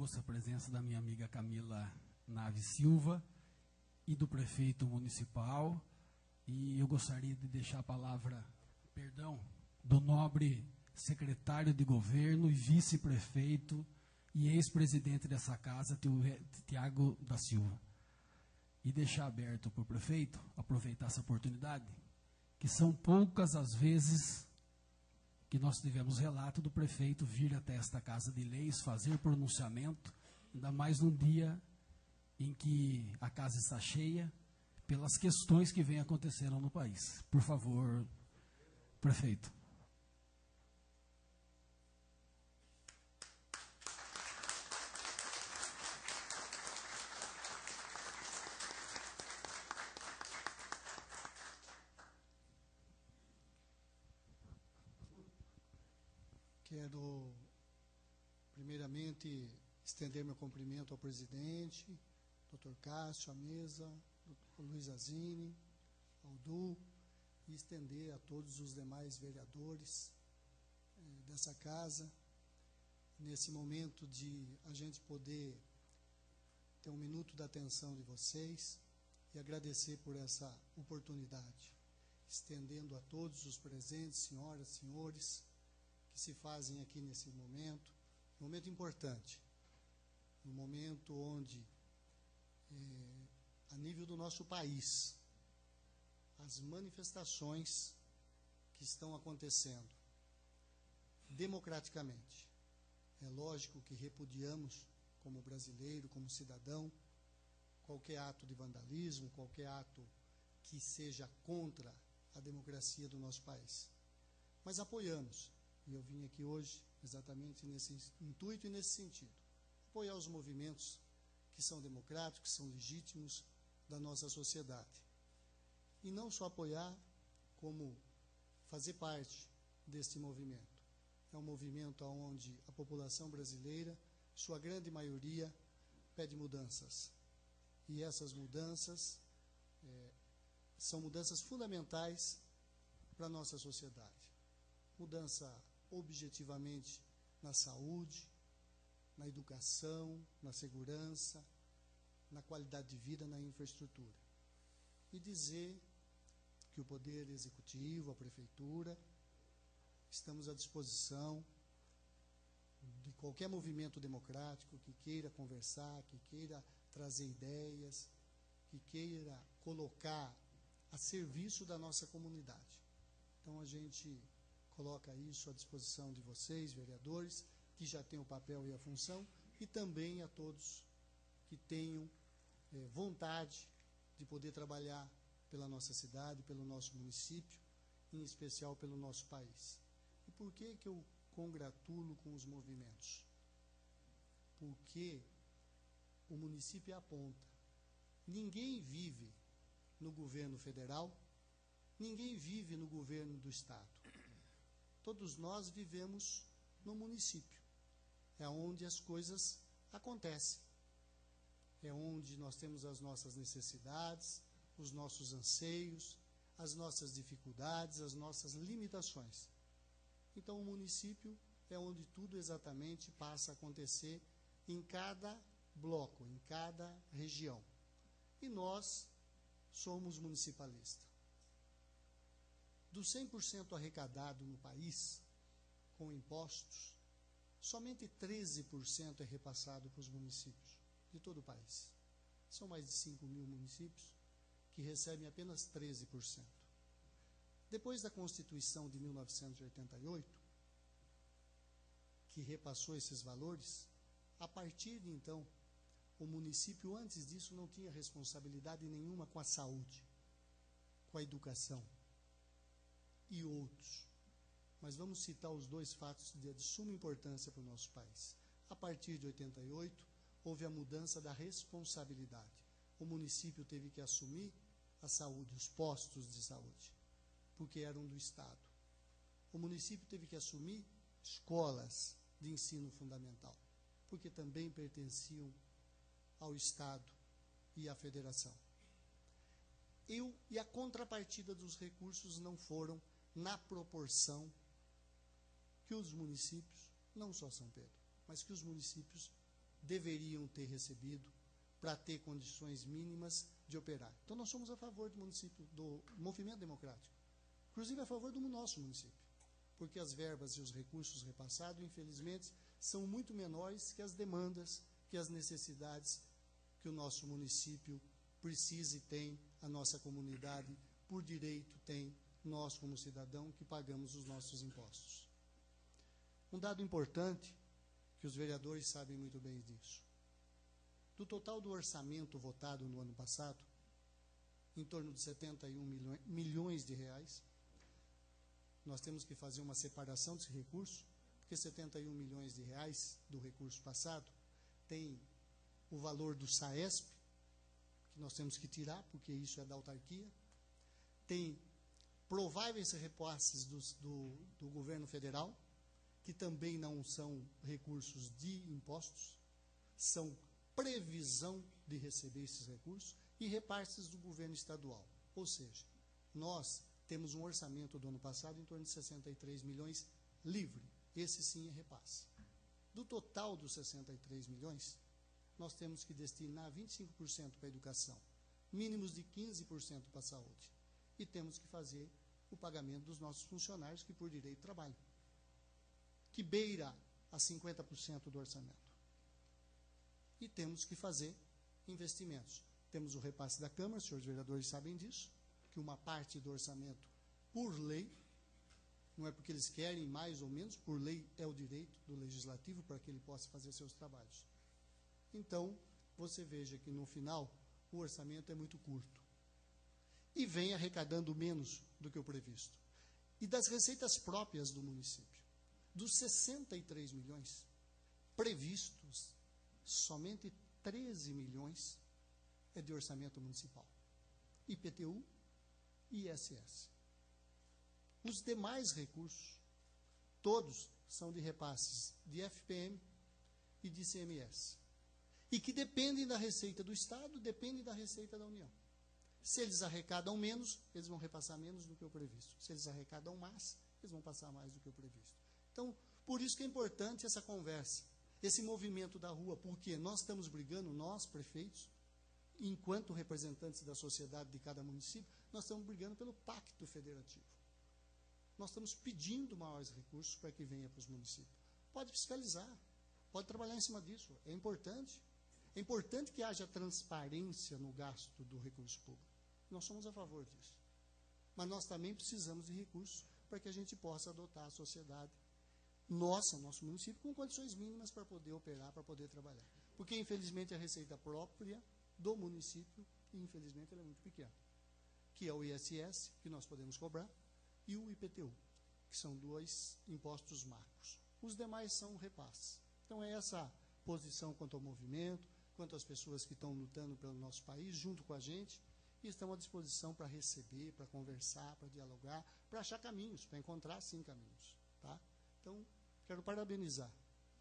ilustre presença da minha amiga Camila Naves Silva e do prefeito municipal. E eu gostaria de deixar a palavra, do nobre secretário de governo e vice-prefeito e ex-presidente dessa casa, Tiago da Silva. E deixar aberto para o prefeito aproveitar essa oportunidade, que são poucas as vezes que nós tivemos relato do prefeito vir até esta Casa de Leis, fazer pronunciamento, ainda mais num dia em que a casa está cheia, pelas questões que vêm acontecendo no país. Por favor, prefeito. Quero, primeiramente, estender meu cumprimento ao presidente, Dr. Cássio, à mesa, Dr. Luiz Azini, ao Du, e estender a todos os demais vereadores dessa casa, nesse momento de a gente poder ter um minuto da atenção de vocês e agradecer por essa oportunidade, estendendo a todos os presentes, senhoras, senhores, que se fazem aqui nesse momento, um momento importante, um momento onde, a nível do nosso país, as manifestações que estão acontecendo democraticamente. É lógico que repudiamos, como brasileiro, como cidadão, qualquer ato de vandalismo, qualquer ato que seja contra a democracia do nosso país. Mas apoiamos. E eu vim aqui hoje exatamente nesse intuito e nesse sentido. Apoiar os movimentos que são democráticos, que são legítimos da nossa sociedade. E não só apoiar, como fazer parte deste movimento. É um movimento onde a população brasileira, sua grande maioria, pede mudanças. E essas mudanças são mudanças fundamentais para a nossa sociedade. Mudança objetivamente na saúde, na educação, na segurança, na qualidade de vida, na infraestrutura. E dizer que o Poder Executivo, a Prefeitura, estamos à disposição de qualquer movimento democrático que queira conversar, que queira trazer ideias, que queira colocar a serviço da nossa comunidade. Então, a gente coloca isso à disposição de vocês, vereadores, que já têm o papel e a função, e também a todos que tenham vontade de poder trabalhar pela nossa cidade, pelo nosso município, em especial pelo nosso país. E por que eu congratulo com os movimentos? Porque o município é a ponta. Ninguém vive no governo federal, ninguém vive no governo do estado. Todos nós vivemos no município. É onde as coisas acontecem. É onde nós temos as nossas necessidades, os nossos anseios, as nossas dificuldades, as nossas limitações. Então, o município é onde tudo exatamente passa a acontecer em cada bloco, em cada região. E nós somos municipalistas. Do 100% arrecadado no país, com impostos, somente 13% é repassado para os municípios de todo o país. São mais de 5 mil municípios que recebem apenas 13%. Depois da Constituição de 1988, que repassou esses valores, a partir de então, o município, antes disso, não tinha responsabilidade nenhuma com a saúde, com a educação e outros. Mas vamos citar os dois fatos de suma importância para o nosso país. A partir de 88, houve a mudança da responsabilidade. O município teve que assumir a saúde, os postos de saúde, porque eram do Estado. O município teve que assumir escolas de ensino fundamental, porque também pertenciam ao Estado e à Federação. E a contrapartida dos recursos não foram na proporção que os municípios, não só São Pedro, mas que os municípios deveriam ter recebido para ter condições mínimas de operar. Então, nós somos a favor do município, do movimento democrático, inclusive a favor do nosso município, porque as verbas e os recursos repassados, infelizmente, são muito menores que as demandas, que as necessidades que o nosso município precisa e tem, a nossa comunidade, por direito, tem, nós como cidadão que pagamos os nossos impostos. Um dado importante, que os vereadores sabem muito bem disso. Do total do orçamento votado no ano passado, em torno de 71 milhões de reais, nós temos que fazer uma separação desse recurso, porque 71 milhões de reais do recurso passado tem o valor do SAESP, que nós temos que tirar, porque isso é da autarquia, tem prováveis repasses do governo federal, que também não são recursos de impostos, são previsão de receber esses recursos, e repasses do governo estadual. Ou seja, nós temos um orçamento do ano passado em torno de 63 milhões livre. Esse sim é repasse. Do total dos 63 milhões, nós temos que destinar 25% para a educação, mínimos de 15% para a saúde. E temos que fazer o pagamento dos nossos funcionários que por direito trabalham, que beira a 50% do orçamento. E temos que fazer investimentos. Temos o repasse da Câmara, os senhores vereadores sabem disso, que uma parte do orçamento, por lei, não é porque eles querem mais ou menos, por lei é o direito do legislativo para que ele possa fazer seus trabalhos. Então, você veja que no final o orçamento é muito curto. E vem arrecadando menos do que o previsto. E das receitas próprias do município, dos 63 milhões previstos, somente 13 milhões é de orçamento municipal. IPTU e ISS. Os demais recursos, todos são de repasses de FPM e de ICMS. E que dependem da receita do Estado, dependem da receita da União. Se eles arrecadam menos, eles vão repassar menos do que o previsto. Se eles arrecadam mais, eles vão passar mais do que o previsto. Então, por isso que é importante essa conversa, esse movimento da rua, porque nós estamos brigando, nós, prefeitos, enquanto representantes da sociedade de cada município, nós estamos brigando pelo pacto federativo. Nós estamos pedindo maiores recursos para que venha para os municípios. Pode fiscalizar, pode trabalhar em cima disso, é importante. É importante que haja transparência no gasto do recurso público. Nós somos a favor disso. Mas nós também precisamos de recursos para que a gente possa adotar a sociedade nossa, nosso município, com condições mínimas para poder operar, para poder trabalhar. Porque, infelizmente, a receita própria do município, infelizmente, ela é muito pequena. Que é o ISS, que nós podemos cobrar, e o IPTU, que são dois impostos marcos. Os demais são repasses. Então, é essa posição quanto ao movimento, quanto às pessoas que estão lutando pelo nosso país, junto com a gente, e estão à disposição para receber, para conversar, para dialogar, para achar caminhos, para encontrar, sim, caminhos. Tá? Então, quero parabenizar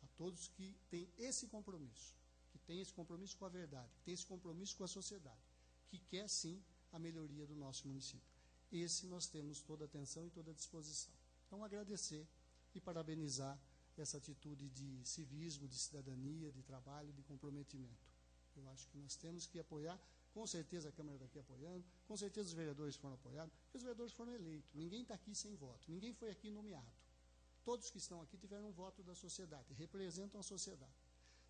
a todos que têm esse compromisso, que têm esse compromisso com a verdade, que têm esse compromisso com a sociedade, que quer, sim, a melhoria do nosso município. Esse nós temos toda a atenção e toda a disposição. Então, agradecer e parabenizar essa atitude de civismo, de cidadania, de trabalho, de comprometimento. Eu acho que nós temos que apoiar, com certeza a Câmara está aqui apoiando, com certeza os vereadores foram apoiados, porque os vereadores foram eleitos, ninguém está aqui sem voto, ninguém foi aqui nomeado. Todos que estão aqui tiveram um voto da sociedade, representam a sociedade.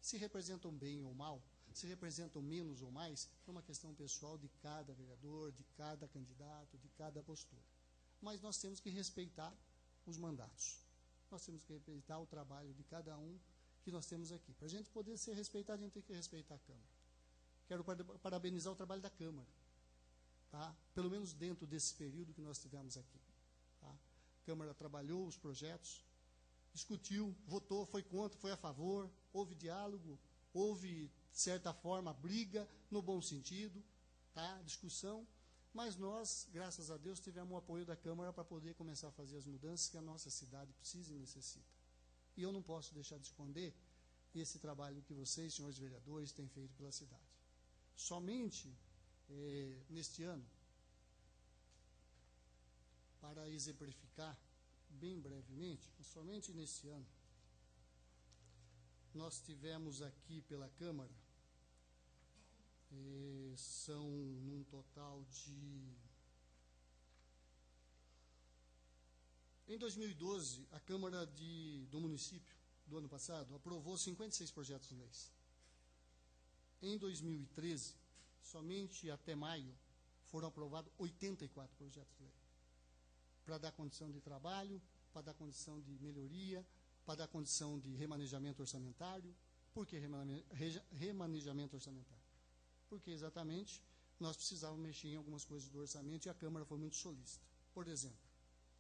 Se representam bem ou mal, se representam menos ou mais, é uma questão pessoal de cada vereador, de cada candidato, de cada postura. Mas nós temos que respeitar os mandatos. Nós temos que respeitar o trabalho de cada um que nós temos aqui. Para a gente poder ser respeitado, a gente tem que respeitar a Câmara. Quero parabenizar o trabalho da Câmara, tá? Pelo menos dentro desse período que nós tivemos aqui. Tá? A Câmara trabalhou os projetos, discutiu, votou, foi contra, foi a favor, houve diálogo, houve, de certa forma, briga, no bom sentido, tá? Discussão, mas nós, graças a Deus, tivemos o apoio da Câmara para poder começar a fazer as mudanças que a nossa cidade precisa e necessita. E eu não posso deixar de esconder esse trabalho que vocês, senhores vereadores, têm feito pela cidade. Somente neste ano, para exemplificar bem brevemente, somente neste ano, nós tivemos aqui pela Câmara, são num total de... Em 2012, a Câmara do município, do ano passado, aprovou 56 projetos de leis. Em 2013, somente até maio, foram aprovados 84 projetos de lei, para dar condição de trabalho, para dar condição de melhoria, para dar condição de remanejamento orçamentário. Por que remanejamento orçamentário? Porque, exatamente, nós precisávamos mexer em algumas coisas do orçamento e a Câmara foi muito solícita. Por exemplo,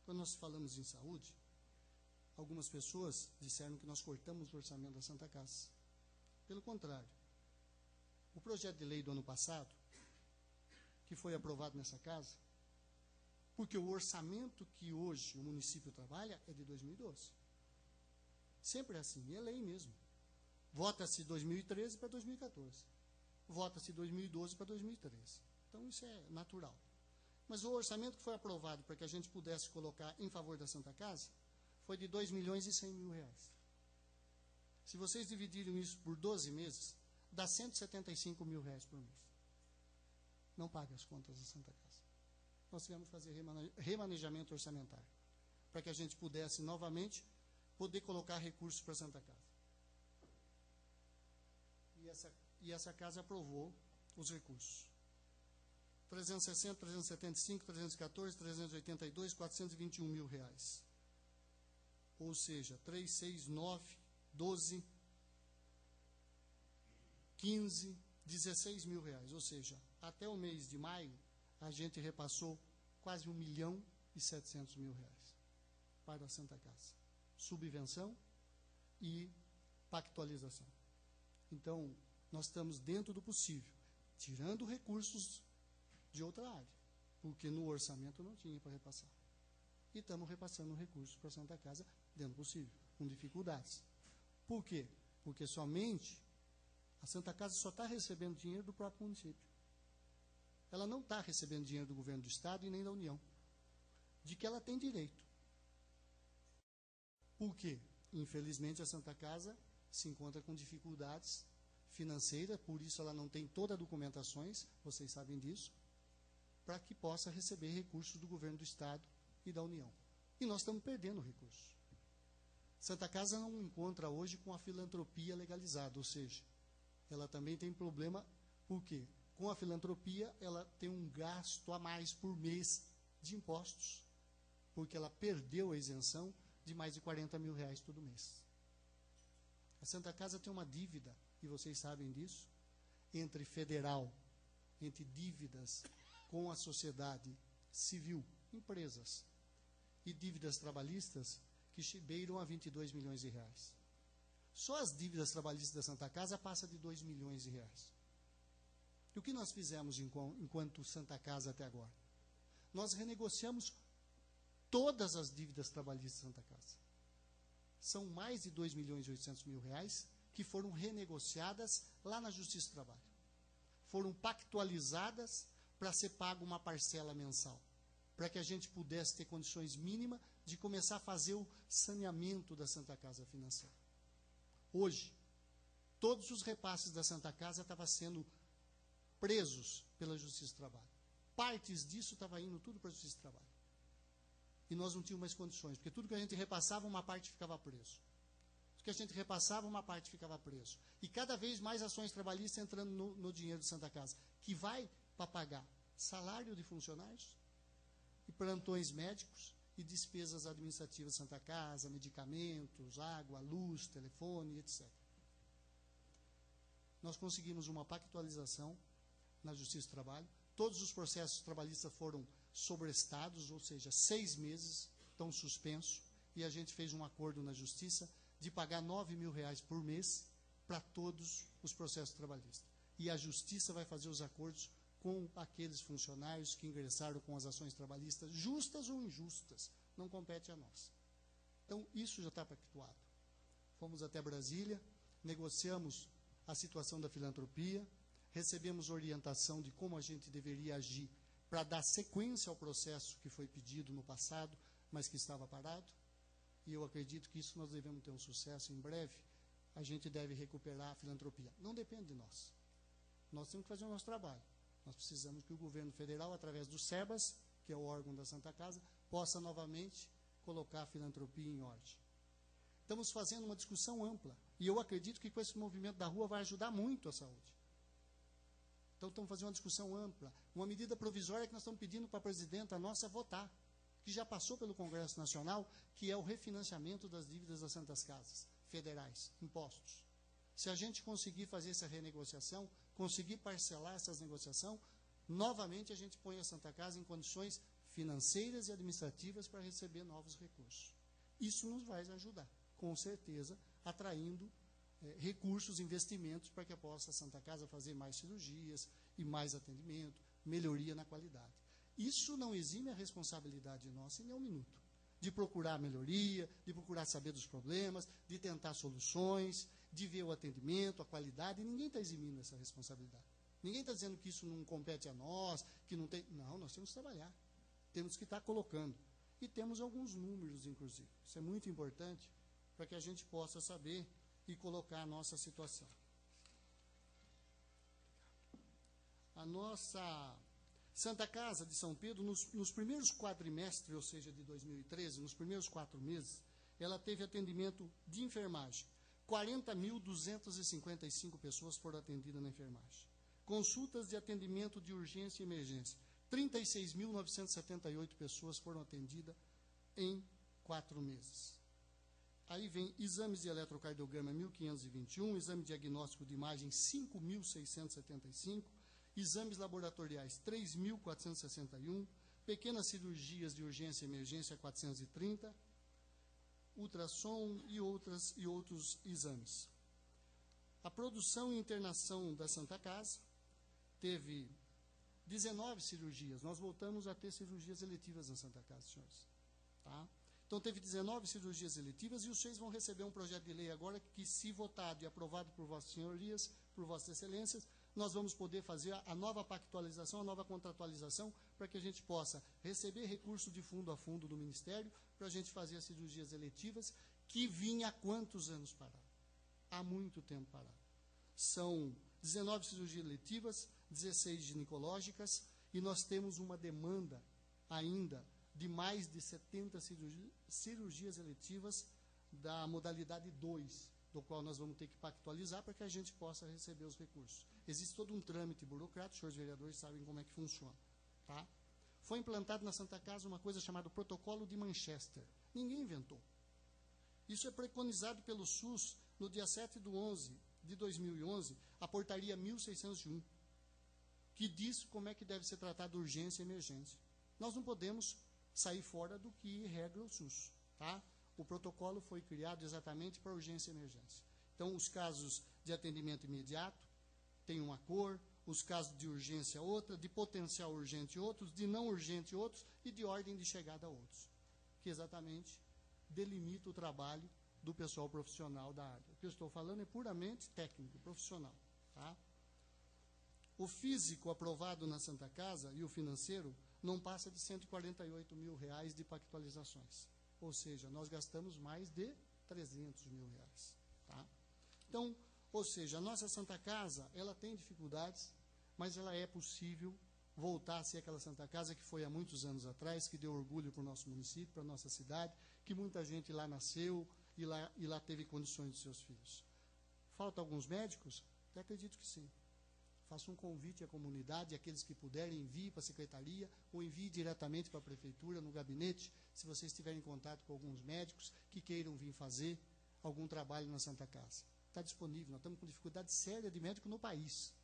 quando nós falamos em saúde, algumas pessoas disseram que nós cortamos o orçamento da Santa Casa. Pelo contrário, o projeto de lei do ano passado, que foi aprovado nessa casa, porque o orçamento que hoje o município trabalha é de 2012. Sempre é assim, é lei mesmo. Vota-se 2013 para 2014. Vota-se 2012 para 2013. Então, isso é natural. Mas o orçamento que foi aprovado para que a gente pudesse colocar em favor da Santa Casa foi de 2.100.000 reais. Se vocês dividirem isso por 12 meses, dá 175 mil reais por mês. Não paga as contas da Santa Casa. Nós tivemos que fazer remanejamento orçamentário para que a gente pudesse, novamente, poder colocar recursos para a Santa Casa. E essa casa aprovou os recursos. 360, 375, 314, 382, 421 mil reais. Ou seja, 3, 6, 9, 12, 15, 16 mil reais. Ou seja, até o mês de maio, a gente repassou quase 1.700.000 reais para a Santa Casa. Subvenção e pactualização. Então, nós estamos dentro do possível, tirando recursos de outra área, porque no orçamento não tinha para repassar. E estamos repassando recursos para a Santa Casa dentro do possível, com dificuldades. Por quê? Porque somente a Santa Casa só está recebendo dinheiro do próprio município. Ela não está recebendo dinheiro do governo do Estado e nem da União, de que ela tem direito. Por quê? Infelizmente, a Santa Casa se encontra com dificuldades financeiras, por isso ela não tem todas as documentações, vocês sabem disso, para que possa receber recursos do governo do Estado e da União. E nós estamos perdendo recursos. Santa Casa não encontra hoje com a filantropia legalizada, ou seja, ela também tem problema, por quê? Com a filantropia, ela tem um gasto a mais por mês de impostos, porque ela perdeu a isenção de mais de 40 mil reais todo mês. A Santa Casa tem uma dívida, e vocês sabem disso, entre federal, entre dívidas com a sociedade civil, empresas, e dívidas trabalhistas que beiram a 22 milhões de reais. Só as dívidas trabalhistas da Santa Casa passam de 2 milhões de reais. E o que nós fizemos enquanto Santa Casa até agora? Nós renegociamos todas as dívidas trabalhistas da Santa Casa. São mais de 2.800.000 reais que foram renegociadas lá na Justiça do Trabalho. Foram pactualizadas para ser pago uma parcela mensal, para que a gente pudesse ter condições mínimas de começar a fazer o saneamento da Santa Casa financeira. Hoje, todos os repasses da Santa Casa estavam sendo presos pela Justiça do Trabalho. Partes disso estavam indo tudo para a Justiça do Trabalho. E nós não tínhamos mais condições, porque tudo que a gente repassava, uma parte ficava preso. Tudo que a gente repassava, uma parte ficava preso. E cada vez mais ações trabalhistas entrando no dinheiro de Santa Casa, que vai para pagar salário de funcionários, e plantões médicos, e despesas administrativas de Santa Casa, medicamentos, água, luz, telefone, etc. Nós conseguimos uma pactualização na Justiça do Trabalho. Todos os processos trabalhistas foram sobrestados, ou seja, 6 meses estão suspensos, e a gente fez um acordo na Justiça de pagar 9 mil reais por mês para todos os processos trabalhistas. E a Justiça vai fazer os acordos com aqueles funcionários que ingressaram com as ações trabalhistas, justas ou injustas, não compete a nós. Então, isso já está pactuado. Fomos até Brasília, negociamos a situação da filantropia, recebemos orientação de como a gente deveria agir para dar sequência ao processo que foi pedido no passado, mas que estava parado, e eu acredito que isso nós devemos ter um sucesso em breve. a gente deve recuperar a filantropia. Não depende de nós. Nós temos que fazer o nosso trabalho. Nós precisamos que o governo federal, através do SEBAS, que é o órgão da Santa Casa, possa novamente colocar a filantropia em ordem. Estamos fazendo uma discussão ampla. E eu acredito que com esse movimento da rua vai ajudar muito a saúde. Então, estamos fazendo uma discussão ampla. Uma medida provisória que nós estamos pedindo para a presidenta nossa votar, que já passou pelo Congresso Nacional, que é o refinanciamento das dívidas das Santas Casas federais, impostos. Se a gente conseguir fazer essa renegociação, conseguir parcelar essas negociações, novamente a gente põe a Santa Casa em condições financeiras e administrativas para receber novos recursos. Isso nos vai ajudar, com certeza, atraindo recursos, investimentos, para que possa a Santa Casa fazer mais cirurgias e mais atendimento, melhoria na qualidade. Isso não exime a responsabilidade nossa em nenhum minuto, de procurar melhoria, de procurar saber dos problemas, de tentar soluções, de ver o atendimento, a qualidade, e ninguém está eximindo essa responsabilidade. Ninguém está dizendo que isso não compete a nós, que não tem... Não, nós temos que trabalhar, temos que estar colocando. E temos alguns números, inclusive. Isso é muito importante para que a gente possa saber e colocar a nossa situação. A nossa Santa Casa de São Pedro, nos primeiros quadrimestres, ou seja, de 2013, nos primeiros 4 meses, ela teve atendimento de enfermagem. 40.255 pessoas foram atendidas na enfermagem. Consultas de atendimento de urgência e emergência. 36.978 pessoas foram atendidas em 4 meses. Aí vem exames de eletrocardiograma 1.521, exame diagnóstico de imagem 5.675, exames laboratoriais 3.461, pequenas cirurgias de urgência e emergência 430, ultrassom e outros exames. A produção e internação da Santa Casa teve 19 cirurgias. Nós voltamos a ter cirurgias eletivas na Santa Casa, senhores. Tá? Então, teve 19 cirurgias eletivas e os senhores vão receber um projeto de lei agora que, se votado e aprovado por vossas senhorias, por vossas excelências, nós vamos poder fazer a nova pactualização, a nova contratualização, para que a gente possa receber recurso de fundo a fundo do Ministério, para a gente fazer as cirurgias eletivas, que vinha há quantos anos parado? Há muito tempo parado. São 19 cirurgias eletivas, 16 ginecológicas, e nós temos uma demanda ainda de mais de 70 cirurgias eletivas da modalidade 2, do qual nós vamos ter que pactualizar para que a gente possa receber os recursos. Existe todo um trâmite burocrático, os senhores vereadores sabem como é que funciona. Tá? Foi implantado na Santa Casa uma coisa chamada Protocolo de Manchester. Ninguém inventou. Isso é preconizado pelo SUS no dia 7/11/2011, a portaria 1601, que diz como é que deve ser tratada urgência e emergência. Nós não podemos sair fora do que regra o SUS. Tá? O protocolo foi criado exatamente para urgência e emergência. Então, os casos de atendimento imediato têm uma cor, os casos de urgência outra, de potencial urgente outros, de não urgente outros e de ordem de chegada outros, que exatamente delimita o trabalho do pessoal profissional da área. O que eu estou falando é puramente técnico, profissional. Tá? O físico aprovado na Santa Casa e o financeiro não passa de R$148 mil de pactualizações. Ou seja, nós gastamos mais de R$300 mil. Tá? Então, ou seja, a nossa Santa Casa, ela tem dificuldades, mas ela é possível voltar a ser aquela Santa Casa que foi há muitos anos atrás, que deu orgulho para o nosso município, para a nossa cidade, que muita gente lá nasceu e lá teve condições de seus filhos. Faltam alguns médicos? Eu acredito que sim. Faço um convite à comunidade, aqueles que puderem, envie para a secretaria ou envie diretamente para a prefeitura, no gabinete, se vocês tiverem contato com alguns médicos que queiram vir fazer algum trabalho na Santa Casa. Está disponível, nós estamos com dificuldade séria de médico no país,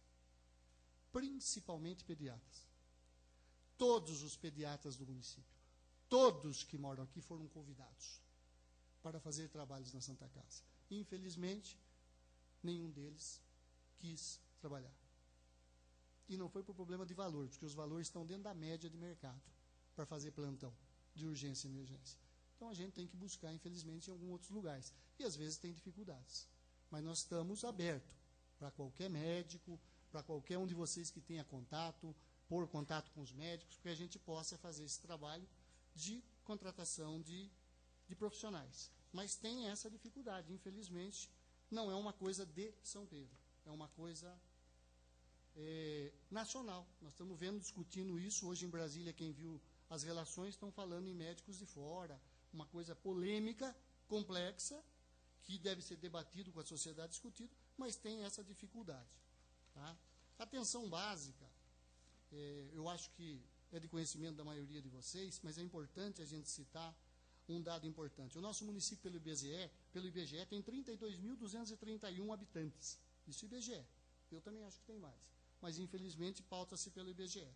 principalmente pediatras. Todos os pediatras do município, todos que moram aqui foram convidados para fazer trabalhos na Santa Casa. Infelizmente, nenhum deles quis trabalhar. E não foi por problema de valor, porque os valores estão dentro da média de mercado para fazer plantão de urgência e emergência. Então, a gente tem que buscar, infelizmente, em alguns outros lugares. E, às vezes, tem dificuldades. Mas nós estamos abertos para qualquer médico, para qualquer um de vocês que tenha contato, pôr contato com os médicos, para que a gente possa fazer esse trabalho de contratação de profissionais. Mas tem essa dificuldade, infelizmente, não é uma coisa de São Pedro, é uma coisa nacional. Nós estamos vendo, discutindo isso, hoje em Brasília, quem viu as relações, estão falando em médicos de fora, uma coisa polêmica, complexa, que deve ser debatido com a sociedade, discutido, mas tem essa dificuldade. Tá? Atenção básica, eu acho que é de conhecimento da maioria de vocês, mas é importante a gente citar um dado importante. O nosso município, pelo IBGE tem 32.231 habitantes. Isso IBGE. Eu também acho que tem mais. Mas, infelizmente, pauta-se pelo IBGE.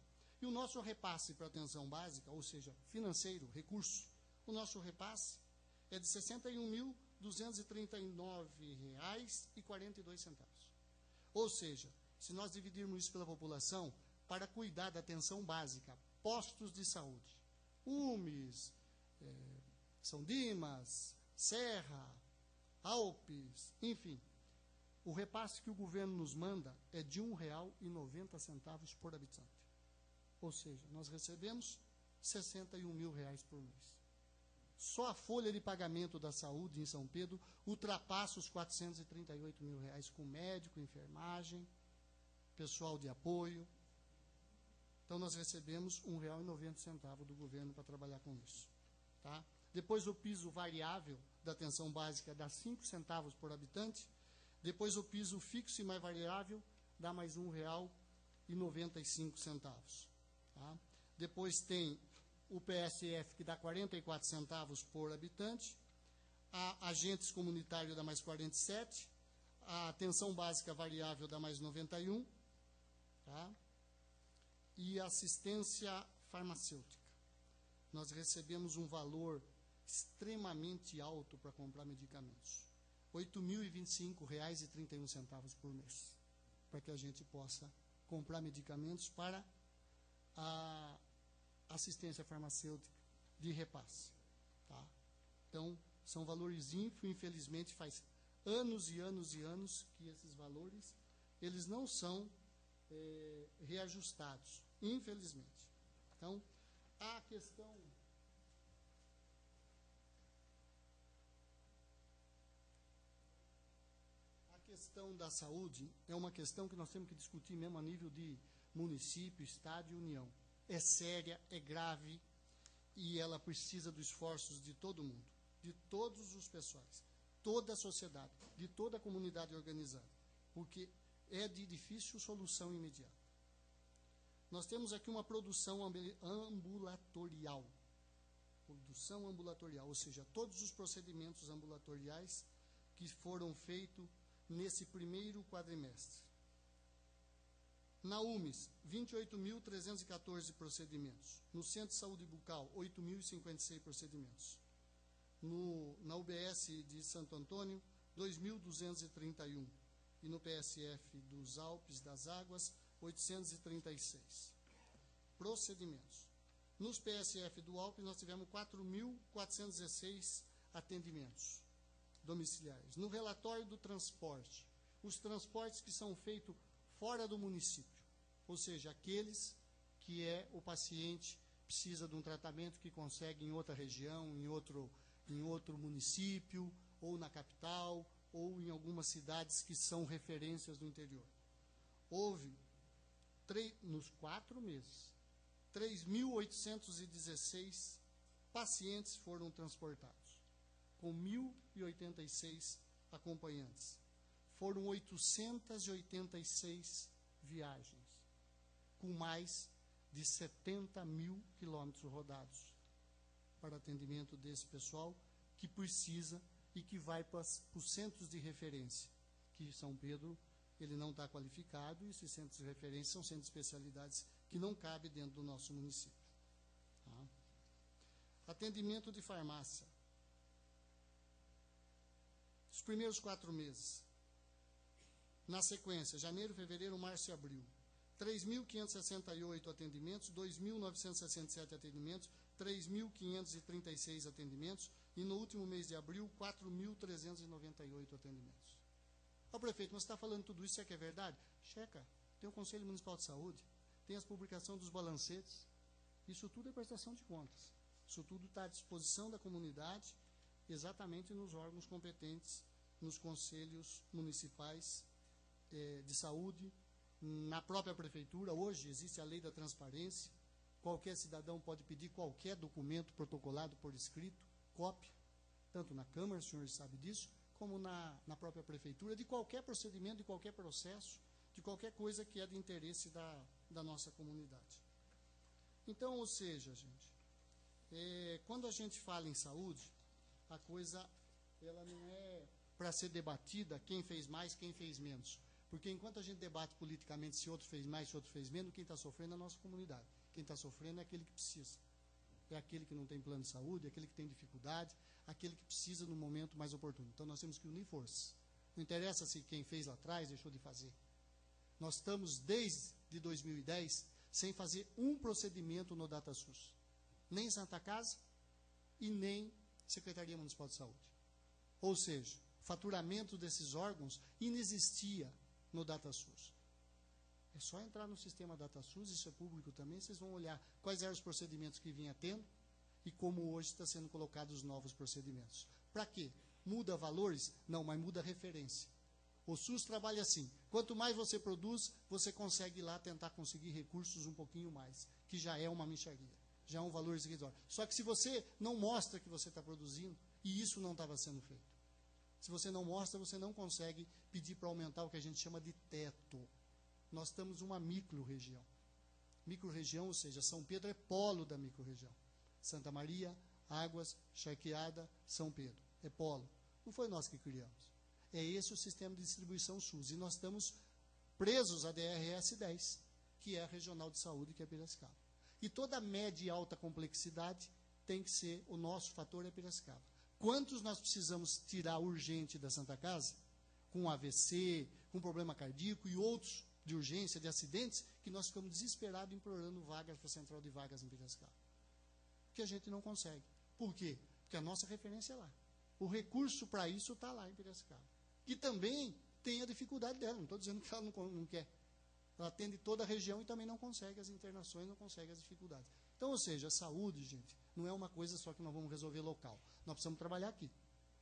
E o nosso repasse para atenção básica, ou seja, financeiro, recurso, o nosso repasse é de R$ 61.239,42. Ou seja, se nós dividirmos isso pela população, para cuidar da atenção básica, postos de saúde, UMES, São Dimas, Serra, Alpes, enfim, o repasse que o governo nos manda é de R$ 1,90 por habitante. Ou seja, nós recebemos R$ 61.000 por mês. Só a folha de pagamento da saúde em São Pedro ultrapassa os R$ 438.000 com médico, enfermagem, pessoal de apoio. Então, nós recebemos R$ 1,90 do governo para trabalhar com isso. Tá? Depois, o piso variável da atenção básica dá 5 centavos por habitante. Depois, o piso fixo e mais variável dá mais R$ 1,95. Tá? Depois tem o PSF, que dá 44 centavos por habitante. A agentes comunitário dá mais 47. A atenção básica variável dá mais 91. Tá? E assistência farmacêutica. Nós recebemos um valor extremamente alto para comprar medicamentos. R$ 8.025,31 por mês, para que a gente possa comprar medicamentos para a assistência farmacêutica de repasse. Tá? Então, são valores ínfimos, infelizmente faz anos e anos e anos que esses valores, eles não são reajustados, infelizmente. Então, a questão da saúde é uma questão que nós temos que discutir mesmo a nível de município, estado e união. É séria, é grave e ela precisa dos esforços de todo mundo, de todos os pessoais, toda a sociedade, de toda a comunidade organizada, porque é de difícil solução imediata. Nós temos aqui uma produção ambulatorial. Produção ambulatorial, ou seja, todos os procedimentos ambulatoriais que foram feitos nesse primeiro quadrimestre. Na UMES, 28.314 procedimentos. No Centro de Saúde Bucal, 8.056 procedimentos. Na UBS de Santo Antônio, 2.231. E no PSF dos Alpes das Águas, 836 procedimentos. Nos PSF do Alpes, nós tivemos 4.416 atendimentos domiciliares. No relatório do transporte, os transportes que são feitos fora do município, ou seja, aqueles que o paciente precisa de um tratamento que consegue em outra região, em outro município, ou na capital, ou em algumas cidades que são referências do interior. Houve, nos 4 meses, 3.816 pacientes foram transportados, com 1.086 acompanhantes. Foram 886 viagens, com mais de 70.000 quilômetros rodados, para atendimento desse pessoal que precisa e que vai para os centros de referência, que São Pedro ele não está qualificado, e esses centros de referência são centros de especialidades que não cabem dentro do nosso município. Tá? Atendimento de farmácia. Os primeiros 4 meses. Na sequência, janeiro, fevereiro, março e abril. 3.568 atendimentos, 2.967 atendimentos, 3.536 atendimentos, e no último mês de abril, 4.398 atendimentos. Ó, prefeito, mas você está falando tudo isso, será que é verdade? Checa, tem o Conselho Municipal de Saúde, tem as publicações dos balancetes, isso tudo é prestação de contas. Isso tudo está à disposição da comunidade, exatamente nos órgãos competentes nos conselhos municipais de saúde, na própria prefeitura. Hoje existe a lei da transparência, qualquer cidadão pode pedir qualquer documento protocolado por escrito, cópia, tanto na Câmara, o senhor sabe disso, como na própria prefeitura, de qualquer procedimento, de qualquer processo, de qualquer coisa que é de interesse da nossa comunidade. Então, ou seja, gente, quando a gente fala em saúde, a coisa ela não é para ser debatida quem fez mais, quem fez menos. Porque enquanto a gente debate politicamente se outro fez mais, se outro fez menos, quem está sofrendo é a nossa comunidade. Quem está sofrendo é aquele que precisa. É aquele que não tem plano de saúde, é aquele que tem dificuldade, aquele que precisa no momento mais oportuno. Então nós temos que unir forças. Não interessa se quem fez lá atrás deixou de fazer. Nós estamos desde 2010 sem fazer um procedimento no DataSUS. Nem Santa Casa e nem Secretaria Municipal de Saúde. Ou seja, o faturamento desses órgãos inexistia no DataSUS. É só entrar no sistema DataSUS, isso é público também, vocês vão olhar quais eram os procedimentos que vinha tendo e como hoje está sendo colocados os novos procedimentos. Para quê? Muda valores? Não, mas muda referência. O SUS trabalha assim, quanto mais você produz, você consegue ir lá tentar conseguir recursos um pouquinho mais, que já é uma mixaria, já é um valor irrisório. Só que se você não mostra que você está produzindo, e isso não estava sendo feito, se você não mostra, você não consegue pedir para aumentar o que a gente chama de teto. Nós estamos uma micro-região. Micro-região, ou seja, São Pedro é polo da micro-região. Santa Maria, Águas, Charqueada, São Pedro. É polo. Não foi nós que criamos. É esse o sistema de distribuição SUS. E nós estamos presos à DRS 10, que é a Regional de Saúde, que é Piracicaba. E toda média e alta complexidade tem que ser, o nosso fator é Piracicaba. Quantos nós precisamos tirar urgente da Santa Casa, com AVC, com problema cardíaco e outros de urgência, de acidentes, que nós ficamos desesperados implorando vagas para a central de vagas em Piracicaba. Que a gente não consegue. Por quê? Porque a nossa referência é lá. O recurso para isso está lá em Piracicaba. Que também tem a dificuldade dela. Não estou dizendo que ela não quer. Ela atende toda a região e também não consegue as internações, não consegue as dificuldades. Então, ou seja, a saúde, gente, não é uma coisa só que nós vamos resolver local. Nós precisamos trabalhar aqui.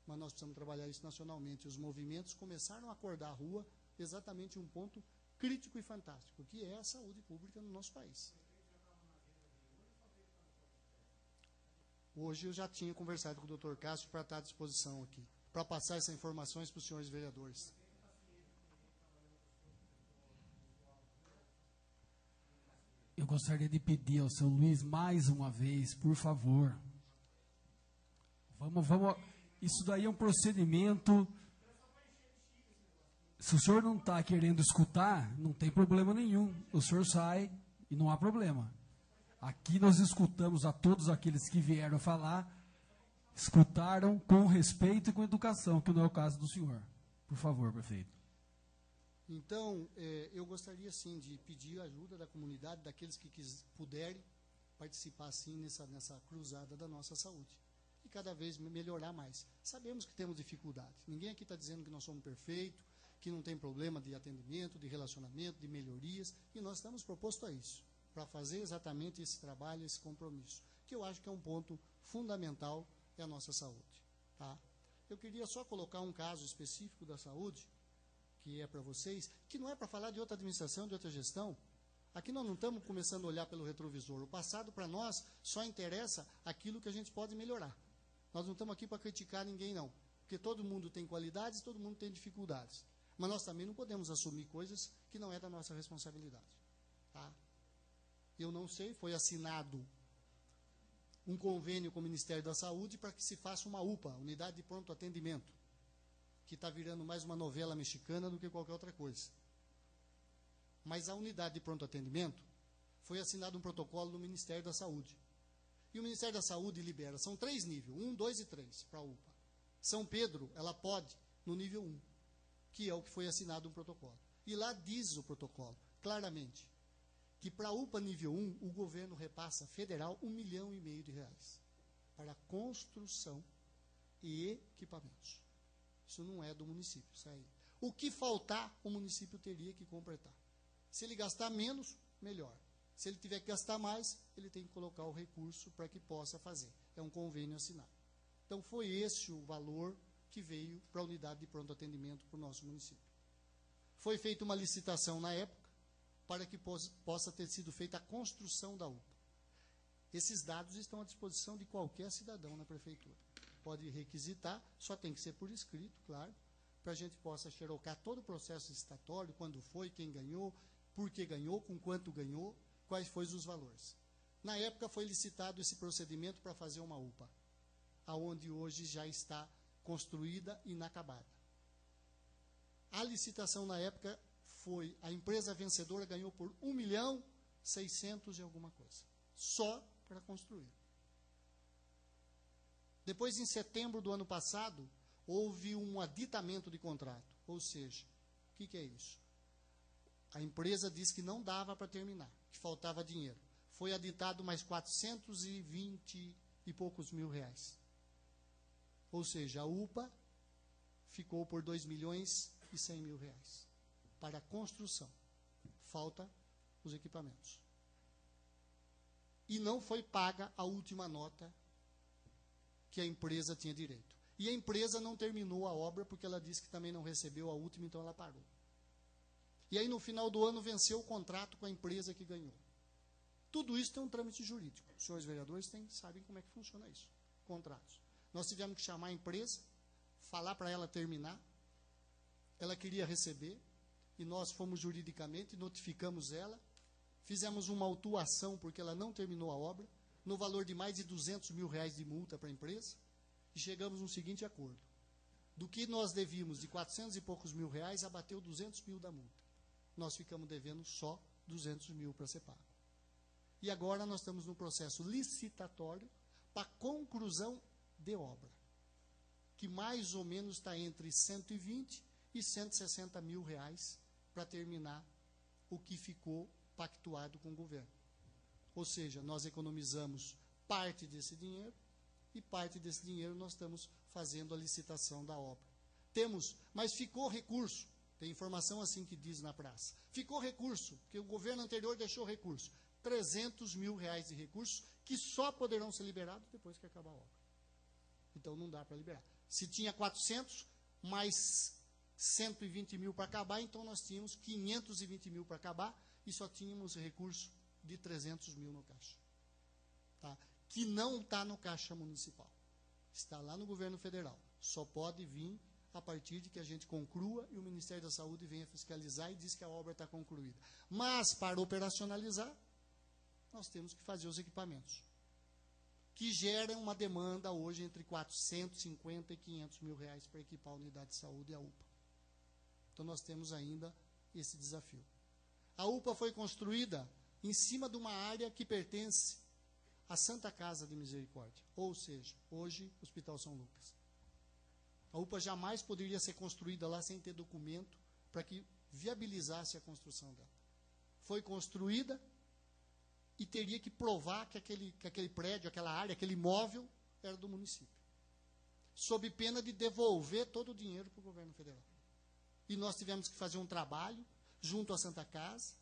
Mas nós precisamos trabalhar isso nacionalmente. Os movimentos começaram a acordar a rua exatamente em um ponto crítico e fantástico, que é a saúde pública no nosso país. Hoje eu já tinha conversado com o Dr. Cássio para estar à disposição aqui, para passar essas informações para os senhores vereadores. Eu gostaria de pedir ao seu Luiz mais uma vez, por favor. Vamos. Isso daí é um procedimento. Se o senhor não está querendo escutar, não tem problema nenhum. O senhor sai e não há problema. Aqui nós escutamos a todos aqueles que vieram falar, escutaram com respeito e com educação, que não é o caso do senhor. Por favor, prefeito. Então, eu gostaria, sim, de pedir a ajuda da comunidade, daqueles que puderem participar, sim, nessa cruzada da nossa saúde. E cada vez melhorar mais. Sabemos que temos dificuldade. Ninguém aqui está dizendo que nós somos perfeitos, que não tem problema de atendimento, de relacionamento, de melhorias, e nós estamos propostos a isso, para fazer exatamente esse trabalho, esse compromisso, que eu acho que é um ponto fundamental, é a nossa saúde. Tá? Eu queria só colocar um caso específico da saúde, que é para vocês, que não é para falar de outra administração, de outra gestão. Aqui nós não estamos começando a olhar pelo retrovisor. O passado, para nós, só interessa aquilo que a gente pode melhorar. Nós não estamos aqui para criticar ninguém, não. Porque todo mundo tem qualidades, todo mundo tem dificuldades. Mas nós também não podemos assumir coisas que não é da nossa responsabilidade. Tá? Eu não sei, foi assinado um convênio com o Ministério da Saúde para que se faça uma UPA, Unidade de Pronto Atendimento, que está virando mais uma novela mexicana do que qualquer outra coisa. Mas a unidade de pronto atendimento, foi assinado um protocolo no Ministério da Saúde. E o Ministério da Saúde libera, são 3 níveis, 1, 2 e 3, para a UPA. São Pedro, ela pode no nível 1, que é o que foi assinado um protocolo. E lá diz o protocolo, claramente, que para a UPA nível 1, o governo repassa federal R$1,5 milhão para construção e equipamentos. Isso não é do município, isso aí. O que faltar, o município teria que completar. Se ele gastar menos, melhor. Se ele tiver que gastar mais, ele tem que colocar o recurso para que possa fazer. É um convênio assinado. Então, foi esse o valor que veio para a unidade de pronto atendimento para o nosso município. Foi feita uma licitação na época para que possa ter sido feita a construção da UPA. Esses dados estão à disposição de qualquer cidadão na prefeitura. Pode requisitar, só tem que ser por escrito, claro, para a gente possa xerocar todo o processo licitatório, quando foi, quem ganhou, por que ganhou, com quanto ganhou, quais foram os valores. Na época foi licitado esse procedimento para fazer uma UPA, aonde hoje já está construída e inacabada. A licitação na época foi, a empresa vencedora ganhou por 1.600.000 e alguma coisa, só para construir. Depois, em setembro do ano passado, houve um aditamento de contrato, ou seja, o que é isso? A empresa disse que não dava para terminar, que faltava dinheiro. Foi aditado mais 420 e poucos mil reais. Ou seja, a UPA ficou por 2.100.000 reais para a construção. Falta os equipamentos. E não foi paga a última nota que a empresa tinha direito. E a empresa não terminou a obra porque ela disse que também não recebeu a última, então ela parou. E aí, no final do ano, venceu o contrato com a empresa que ganhou. Tudo isso tem um trâmite jurídico. Os senhores vereadores sabem como é que funciona isso. Contratos. Nós tivemos que chamar a empresa, falar para ela terminar. Ela queria receber, e nós fomos juridicamente, notificamos ela, fizemos uma autuação porque ela não terminou a obra, no valor de mais de 200.000 reais de multa para a empresa, e chegamos no seguinte acordo. Do que nós devíamos de 400 e poucos mil reais, abateu 200.000 da multa. Nós ficamos devendo só 200.000 para ser pago. E agora nós estamos no processo licitatório para conclusão de obra, que mais ou menos está entre 120 e 160 mil reais para terminar o que ficou pactuado com o governo. Ou seja, nós economizamos parte desse dinheiro e parte desse dinheiro nós estamos fazendo a licitação da obra. Temos, mas ficou recurso. Tem informação assim que diz na praça. Ficou recurso, porque o governo anterior deixou recurso. 300 mil reais de recursos que só poderão ser liberados depois que acabar a obra. Então não dá para liberar. Se tinha 400, mais 120 mil para acabar, então nós tínhamos 520 mil para acabar e só tínhamos recurso de 300 mil no caixa. Tá? Que não está no caixa municipal. Está lá no governo federal. Só pode vir a partir de que a gente conclua e o Ministério da Saúde venha fiscalizar e diz que a obra está concluída. Mas, para operacionalizar, nós temos que fazer os equipamentos, que geram uma demanda hoje entre 450 e 500 mil reais para equipar a unidade de saúde e a UPA. Então, nós temos ainda esse desafio. A UPA foi construída em cima de uma área que pertence à Santa Casa de Misericórdia, ou seja, hoje, Hospital São Lucas. A UPA jamais poderia ser construída lá sem ter documento para que viabilizasse a construção dela. Foi construída e teria que provar que aquele prédio, aquela área, aquele imóvel era do município, sob pena de devolver todo o dinheiro para o governo federal. E nós tivemos que fazer um trabalho junto à Santa Casa,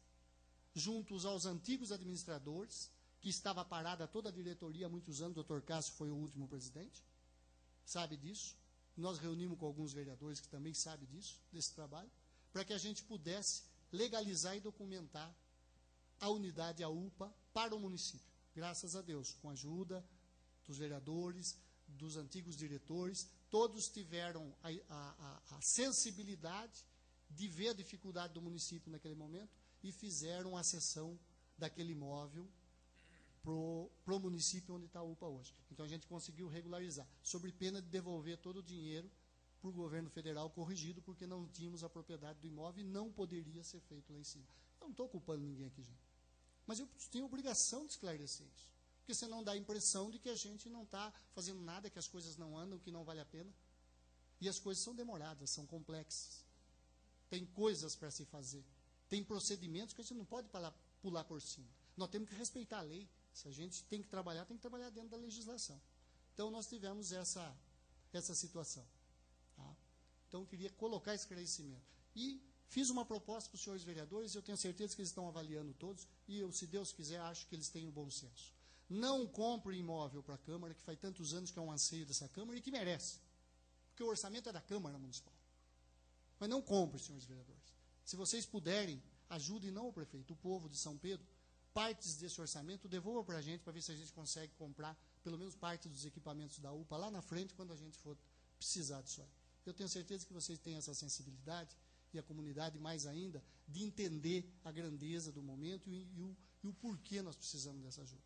juntos aos antigos administradores, que estava parada toda a diretoria há muitos anos, o Dr. Cássio foi o último presidente, sabe disso. Nós reunimos com alguns vereadores que também sabem disso, desse trabalho, para que a gente pudesse legalizar e documentar a unidade, a UPA, para o município. Graças a Deus, com a ajuda dos vereadores, dos antigos diretores, todos tiveram a sensibilidade de ver a dificuldade do município naquele momento e fizeram a cessão daquele imóvel para o município onde está a UPA hoje. Então a gente conseguiu regularizar, sob pena de devolver todo o dinheiro para o governo federal corrigido, porque não tínhamos a propriedade do imóvel e não poderia ser feito lá em cima. Eu não estou culpando ninguém aqui, gente. Mas eu tenho obrigação de esclarecer isso. Porque senão dá a impressão de que a gente não está fazendo nada, que as coisas não andam, que não vale a pena. E as coisas são demoradas, são complexas. Tem coisas para se fazer. Tem procedimentos que a gente não pode pular por cima. Nós temos que respeitar a lei. Se a gente tem que trabalhar dentro da legislação. Então, nós tivemos essa situação. Tá? Então, eu queria colocar esse esclarecimento. E fiz uma proposta para os senhores vereadores, eu tenho certeza que eles estão avaliando todos, e eu, se Deus quiser, acho que eles têm o bom senso. Não compre imóvel para a Câmara, que faz tantos anos que é um anseio dessa Câmara e que merece. porque o orçamento é da Câmara Municipal. Mas não compre, senhores vereadores. Se vocês puderem, ajudem não o prefeito, o povo de São Pedro, partes desse orçamento, devolva para a gente, para ver se a gente consegue comprar pelo menos parte dos equipamentos da UPA lá na frente, quando a gente for precisar disso aí. Eu tenho certeza que vocês têm essa sensibilidade, e a comunidade mais ainda, de entender a grandeza do momento e o porquê nós precisamos dessa ajuda.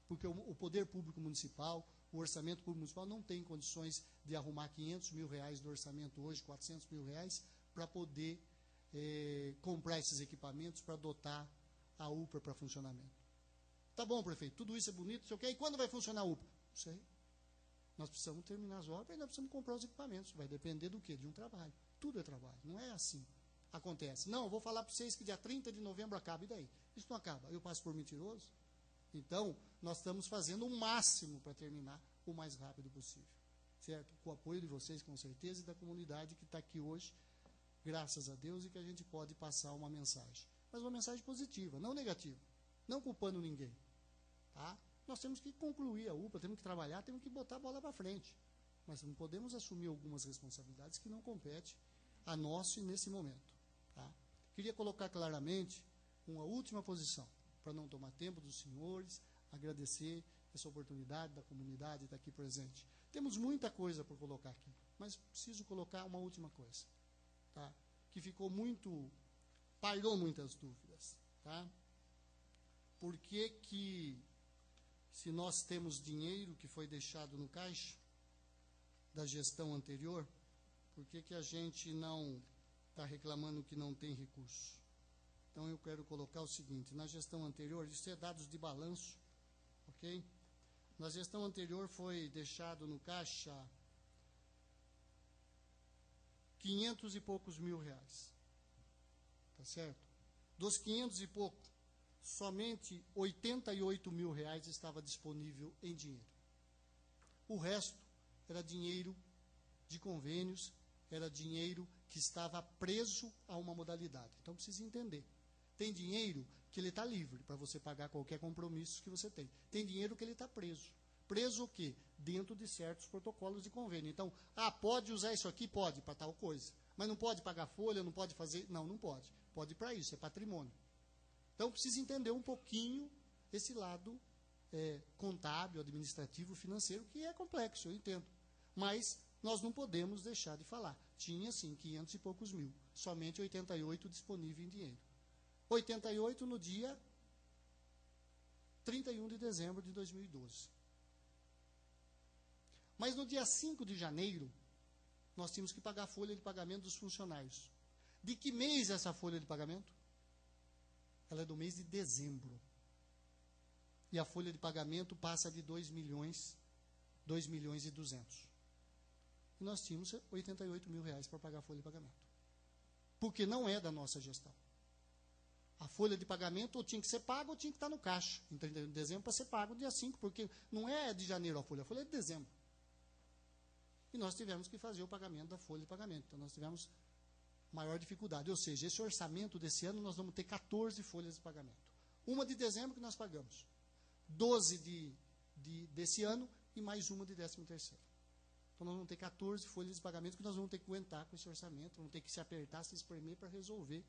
Porque o poder público municipal, o orçamento público municipal não tem condições de arrumar 500 mil reais do orçamento hoje, 400 mil reais, para poder comprar esses equipamentos para dotar a UPA para funcionamento. Tá bom, prefeito, tudo isso é bonito, sei o quê, e quando vai funcionar a UPA? Não sei. Nós precisamos terminar as obras e nós precisamos comprar os equipamentos. Vai depender do quê? De um trabalho. Tudo é trabalho, não é assim. Acontece. Não, vou falar para vocês que dia 30 de novembro acaba, e daí? Isso não acaba. Eu passo por mentiroso? Então, nós estamos fazendo o máximo para terminar o mais rápido possível. Certo? Com o apoio de vocês, com certeza, e da comunidade que está aqui hoje, graças a Deus, e que a gente pode passar uma mensagem. Mas uma mensagem positiva, não negativa. Não culpando ninguém. Tá? Nós temos que concluir a UPA, temos que trabalhar, temos que botar a bola para frente. Mas não podemos assumir algumas responsabilidades que não competem a nós nesse momento. Tá? Queria colocar claramente uma última posição, para não tomar tempo dos senhores, agradecer essa oportunidade da comunidade estar aqui presente. Temos muita coisa por colocar aqui, mas preciso colocar uma última coisa, tá? Que pairou muitas dúvidas. Tá? Por que, se nós temos dinheiro que foi deixado no caixa da gestão anterior, por que a gente não está reclamando que não tem recurso? Então, eu quero colocar o seguinte, na gestão anterior, isso é dados de balanço, ok? Na gestão anterior foi deixado no caixa 500 e poucos mil reais, tá certo? Dos 500 e pouco, somente 88 mil reais estava disponível em dinheiro. O resto era dinheiro de convênios, era dinheiro que estava preso a uma modalidade. Então, precisa entender. Tem dinheiro que ele está livre para você pagar qualquer compromisso que você tem. Tem dinheiro que ele está preso. Preso o quê? Dentro de certos protocolos de convênio. Então, pode usar isso aqui? Pode, para tal coisa. Mas não pode pagar folha, não pode fazer... Não, não pode. Pode para isso, é patrimônio. Então, precisa entender um pouquinho esse lado contábil, administrativo, financeiro, que é complexo, eu entendo. Mas nós não podemos deixar de falar. Tinha, sim, 500 e poucos mil. Somente 88 disponível em dinheiro. 88 no dia 31 de dezembro de 2012. Mas no dia 5 de janeiro, nós tínhamos que pagar a folha de pagamento dos funcionários. De que mês é essa folha de pagamento? Ela é do mês de dezembro. E a folha de pagamento passa de 2 milhões e 200. E nós tínhamos 88 mil reais para pagar a folha de pagamento. Porque não é da nossa gestão. A folha de pagamento ou tinha que ser paga ou tinha que estar no caixa. Em 31 de dezembro para ser pago dia 5, porque não é de janeiro a folha é de dezembro. E nós tivemos que fazer o pagamento da folha de pagamento. Então, nós tivemos maior dificuldade. Ou seja, esse orçamento desse ano, nós vamos ter 14 folhas de pagamento. Uma de dezembro que nós pagamos. 12 desse ano e mais uma de 13º. Então, nós vamos ter 14 folhas de pagamento que nós vamos ter que aguentar com esse orçamento, vamos ter que se apertar, se espremer para resolver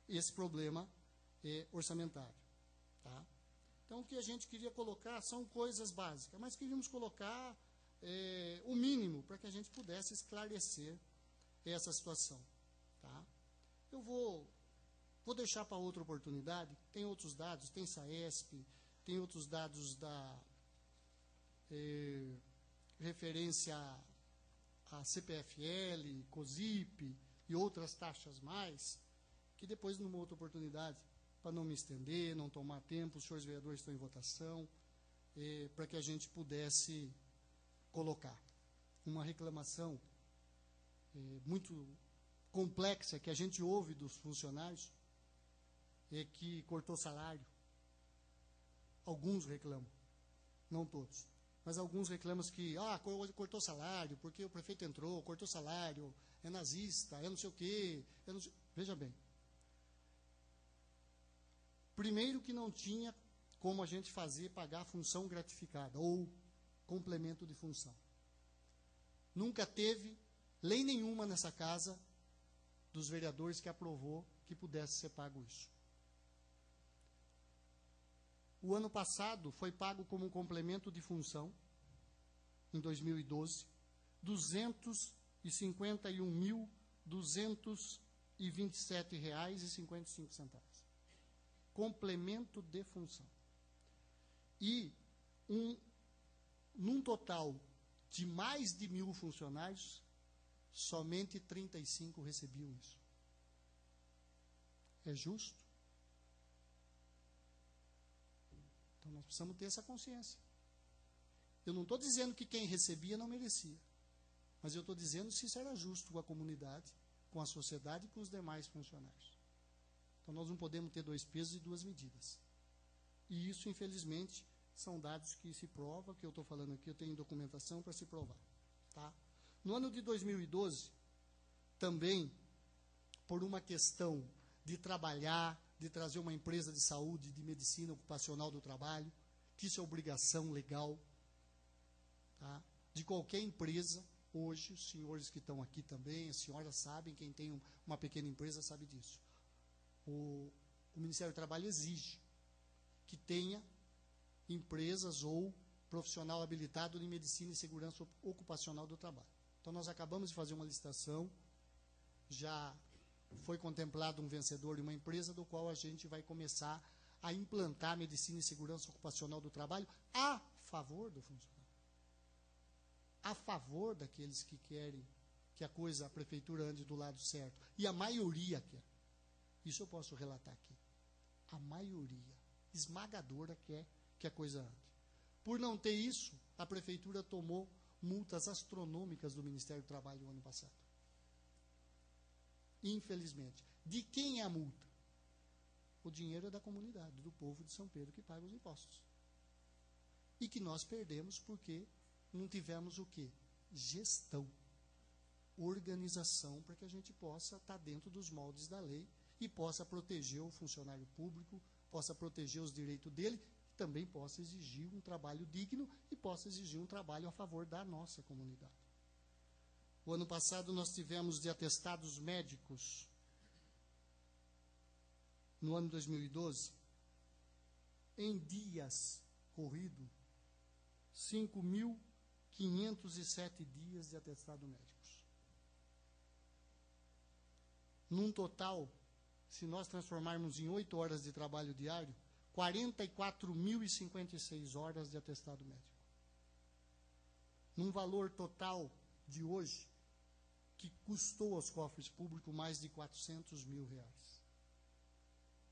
esse problema orçamentário. Tá? Então, o que a gente queria colocar são coisas básicas, mas queríamos colocar o mínimo para que a gente pudesse esclarecer essa situação. Tá? Eu vou deixar para outra oportunidade, tem outros dados, tem SAESP, tem outros dados da referência a CPFL, COSIP e outras taxas mais, que depois, numa outra oportunidade, para não me estender, não tomar tempo, os senhores vereadores estão em votação, para que a gente pudesse colocar uma reclamação muito complexa que a gente ouve dos funcionários, que cortou salário. Alguns reclamam, não todos, mas alguns reclamam que cortou salário, porque o prefeito entrou, cortou salário, é nazista, é não sei o quê. Veja bem, primeiro que não tinha como a gente pagar a função gratificada ou complemento de função. Nunca teve lei nenhuma nessa casa dos vereadores que aprovou que pudesse ser pago isso. O ano passado foi pago como um complemento de função, em 2012, R$ 251.227,55. Complemento de função. E, num total de mais de 1.000 funcionários, somente 35 recebiam isso. É justo? Então, nós precisamos ter essa consciência. Eu não estou dizendo que quem recebia não merecia, mas eu estou dizendo se isso era justo com a comunidade, com a sociedade e com os demais funcionários. Então, nós não podemos ter dois pesos e duas medidas. E isso, infelizmente, são dados que se provam, que eu estou falando aqui, eu tenho documentação para se provar. Tá? No ano de 2012, também, por uma questão de trabalhar, de trazer uma empresa de saúde, de medicina ocupacional do trabalho, que isso é obrigação legal, tá? De qualquer empresa. Hoje, os senhores que estão aqui também, as senhoras sabem, quem tem uma pequena empresa sabe disso. O Ministério do Trabalho exige que tenha empresas ou profissional habilitado em medicina e segurança ocupacional do trabalho. Então, nós acabamos de fazer uma licitação, já foi contemplado um vencedor de uma empresa, do qual a gente vai começar a implantar medicina e segurança ocupacional do trabalho a favor do funcionário. A favor daqueles que querem que a prefeitura ande do lado certo. E a maioria quer. Isso eu posso relatar aqui. A maioria esmagadora quer que a coisa ande. Por não ter isso, a prefeitura tomou multas astronômicas do Ministério do Trabalho no ano passado. Infelizmente. De quem é a multa? O dinheiro é da comunidade, do povo de São Pedro que paga os impostos. E que nós perdemos porque não tivemos o quê? Gestão. Organização para que a gente possa estar dentro dos moldes da lei e possa proteger o funcionário público, possa proteger os direitos dele, também possa exigir um trabalho digno e possa exigir um trabalho a favor da nossa comunidade. O ano passado nós tivemos de atestados médicos, no ano 2012, em dias corridos, 5.507 dias de atestado médicos. Num total, se nós transformarmos em 8 horas de trabalho diário, 44.056 horas de atestado médico. Num valor total de hoje, que custou aos cofres públicos mais de R$400 mil.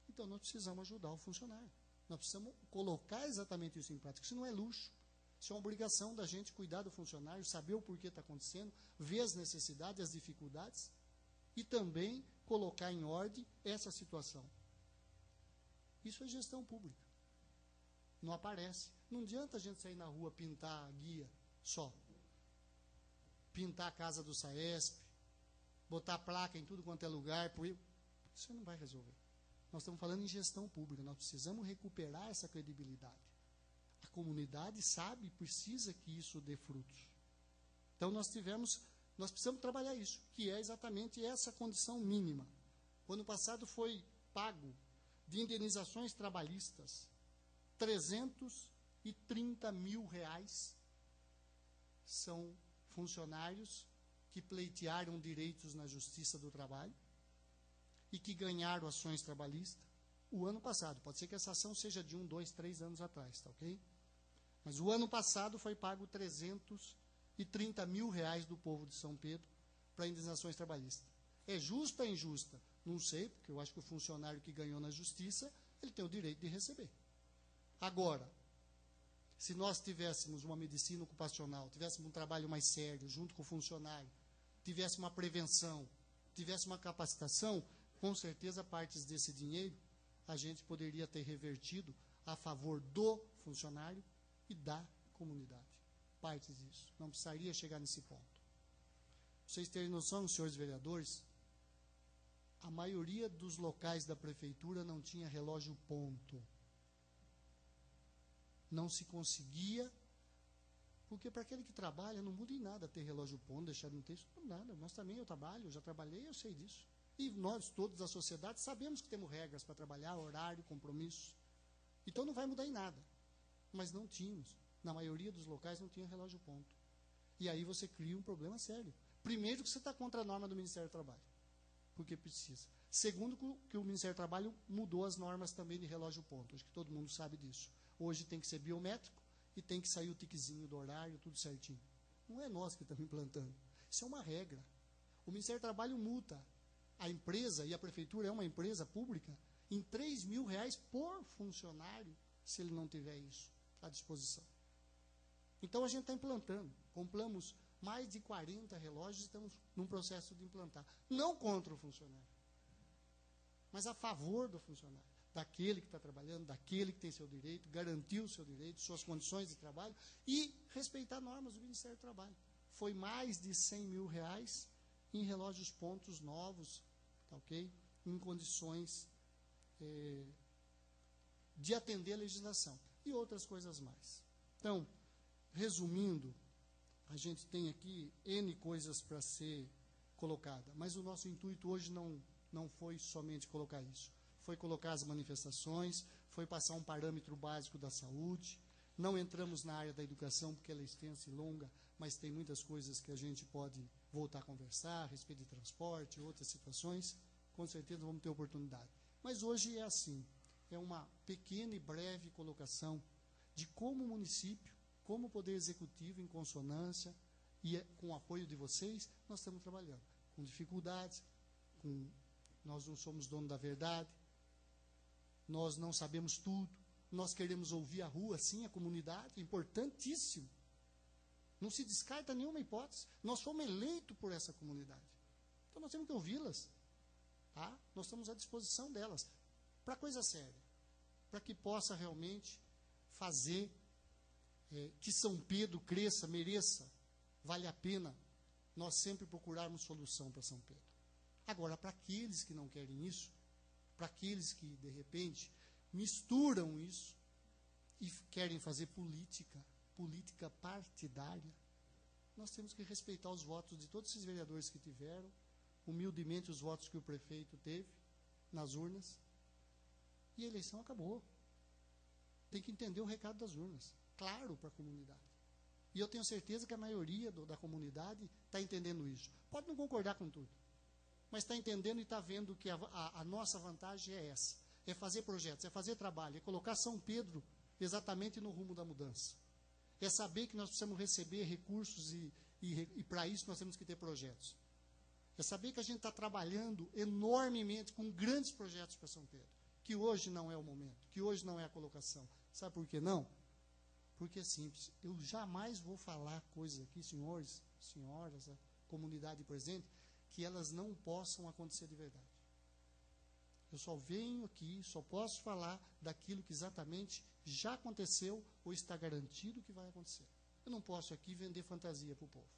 Então, nós precisamos ajudar o funcionário. Nós precisamos colocar exatamente isso em prática. Isso não é luxo. Isso é uma obrigação da gente cuidar do funcionário, saber o porquê está acontecendo, ver as necessidades, as dificuldades e também colocar em ordem essa situação. Isso é gestão pública. Não aparece. Não adianta a gente sair na rua pintar a guia só. Pintar a casa do SAESP, botar placa em tudo quanto é lugar. Isso não vai resolver. Nós estamos falando em gestão pública. Nós precisamos recuperar essa credibilidade. A comunidade sabe e precisa que isso dê frutos. Então, nós precisamos trabalhar isso, que é exatamente essa condição mínima. O ano passado foi pago de indenizações trabalhistas, R$330 mil são funcionários que pleitearam direitos na Justiça do Trabalho e que ganharam ações trabalhistas o ano passado. Pode ser que essa ação seja de 1, 2, 3 anos atrás, tá ok? Mas o ano passado foi pago R$330 mil do povo de São Pedro para indenizações trabalhistas. É justa ou injusta? Não sei, porque eu acho que o funcionário que ganhou na Justiça, ele tem o direito de receber. Agora, se nós tivéssemos uma medicina ocupacional, tivéssemos um trabalho mais sério, junto com o funcionário, tivéssemos uma prevenção, tivéssemos uma capacitação, com certeza partes desse dinheiro a gente poderia ter revertido a favor do funcionário e da comunidade. Partes disso. Não precisaria chegar nesse ponto. Pra vocês terem noção, senhores vereadores, a maioria dos locais da prefeitura não tinha relógio ponto. Não se conseguia Porque para aquele que trabalha, não muda em nada ter relógio ponto, deixar de não ter isso, não muda nada. Nós também, eu trabalho, eu já trabalhei, eu sei disso. E nós, todos da sociedade, sabemos que temos regras para trabalhar, horário, compromisso. Então não vai mudar em nada. Mas não tínhamos. Na maioria dos locais não tinha relógio ponto. E aí você cria um problema sério. Primeiro que você está contra a norma do Ministério do Trabalho. Porque precisa. Segundo que o Ministério do Trabalho mudou as normas também de relógio ponto. Acho que todo mundo sabe disso. Hoje tem que ser biométrico e tem que sair o tiquezinho do horário, tudo certinho. Não é nós que estamos implantando. Isso é uma regra. O Ministério do Trabalho multa a empresa, e a prefeitura é uma empresa pública, em R$3.000 por funcionário, se ele não tiver isso à disposição. Então a gente está implantando. Compramos mais de 40 relógios e estamos num processo de implantar. Não contra o funcionário, mas a favor do funcionário, daquele que está trabalhando, daquele que tem seu direito, garantir o seu direito, suas condições de trabalho e respeitar normas do Ministério do Trabalho. Foi mais de R$100.000 em relógios pontos novos, tá ok? Em condições de atender a legislação e outras coisas mais. Então, resumindo, a gente tem aqui N coisas para ser colocada, mas o nosso intuito hoje não foi somente colocar isso. Foi colocar as manifestações, foi passar um parâmetro básico da saúde. Não entramos na área da educação, porque ela é extensa e longa, mas tem muitas coisas que a gente pode voltar a conversar, a respeito de transporte, outras situações. Com certeza vamos ter oportunidade. Mas hoje é assim, é uma pequena e breve colocação de como o município, como o Poder Executivo, em consonância e com o apoio de vocês, nós estamos trabalhando. Com dificuldades, nós não somos dono da verdade, nós não sabemos tudo, nós queremos ouvir a rua, sim, a comunidade, é importantíssimo. Não se descarta nenhuma hipótese. Nós fomos eleitos por essa comunidade. Então nós temos que ouvi-las. Tá? Nós estamos à disposição delas. Para coisa séria. Para que possa realmente fazer que São Pedro cresça, mereça, vale a pena nós sempre procurarmos solução para São Pedro. Agora, para aqueles que não querem isso, para aqueles que, de repente, misturam isso e querem fazer política partidária, nós temos que respeitar os votos de todos esses vereadores que tiveram, humildemente os votos que o prefeito teve nas urnas, e a eleição acabou. Tem que entender o recado das urnas, claro, para a comunidade. E eu tenho certeza que a maioria da comunidade está entendendo isso. Pode não concordar com tudo, mas está entendendo e está vendo que a nossa vantagem é essa. É fazer projetos, é fazer trabalho, é colocar São Pedro exatamente no rumo da mudança. É saber que nós precisamos receber recursos e para isso nós temos que ter projetos. É saber que a gente está trabalhando enormemente com grandes projetos para São Pedro, que hoje não é o momento, que hoje não é a colocação. Sabe por que não? Porque é simples. Eu jamais vou falar coisas aqui, senhores, senhoras, a comunidade presente, que elas não possam acontecer de verdade. Eu só venho aqui, só posso falar daquilo que exatamente já aconteceu ou está garantido que vai acontecer. Eu não posso aqui vender fantasia para o povo.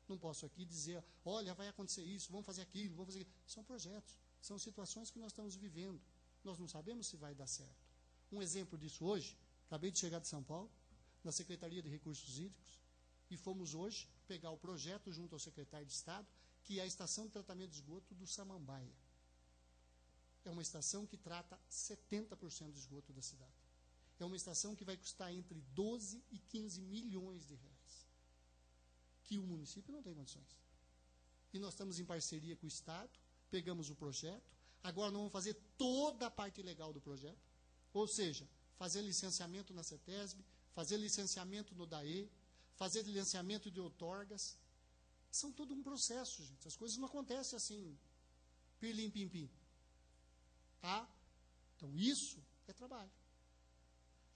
Não posso aqui dizer, olha, vai acontecer isso, vamos fazer aquilo, vamos fazer aquilo. São projetos, são situações que nós estamos vivendo. Nós não sabemos se vai dar certo. Um exemplo disso hoje, acabei de chegar de São Paulo, na Secretaria de Recursos Hídricos, e fomos hoje pegar o projeto junto ao secretário de Estado, que é a estação de tratamento de esgoto do Samambaia. É uma estação que trata 70% do esgoto da cidade. É uma estação que vai custar entre 12 e 15 milhões de reais, que o município não tem condições. E nós estamos em parceria com o Estado, pegamos o projeto, agora nós vamos fazer toda a parte legal do projeto, ou seja, fazer licenciamento na CETESB, fazer licenciamento no DAE, fazer licenciamento de outorgas. São tudo um processo, gente. As coisas não acontecem assim, pirlim-pim-pim. Tá? Então, isso é trabalho.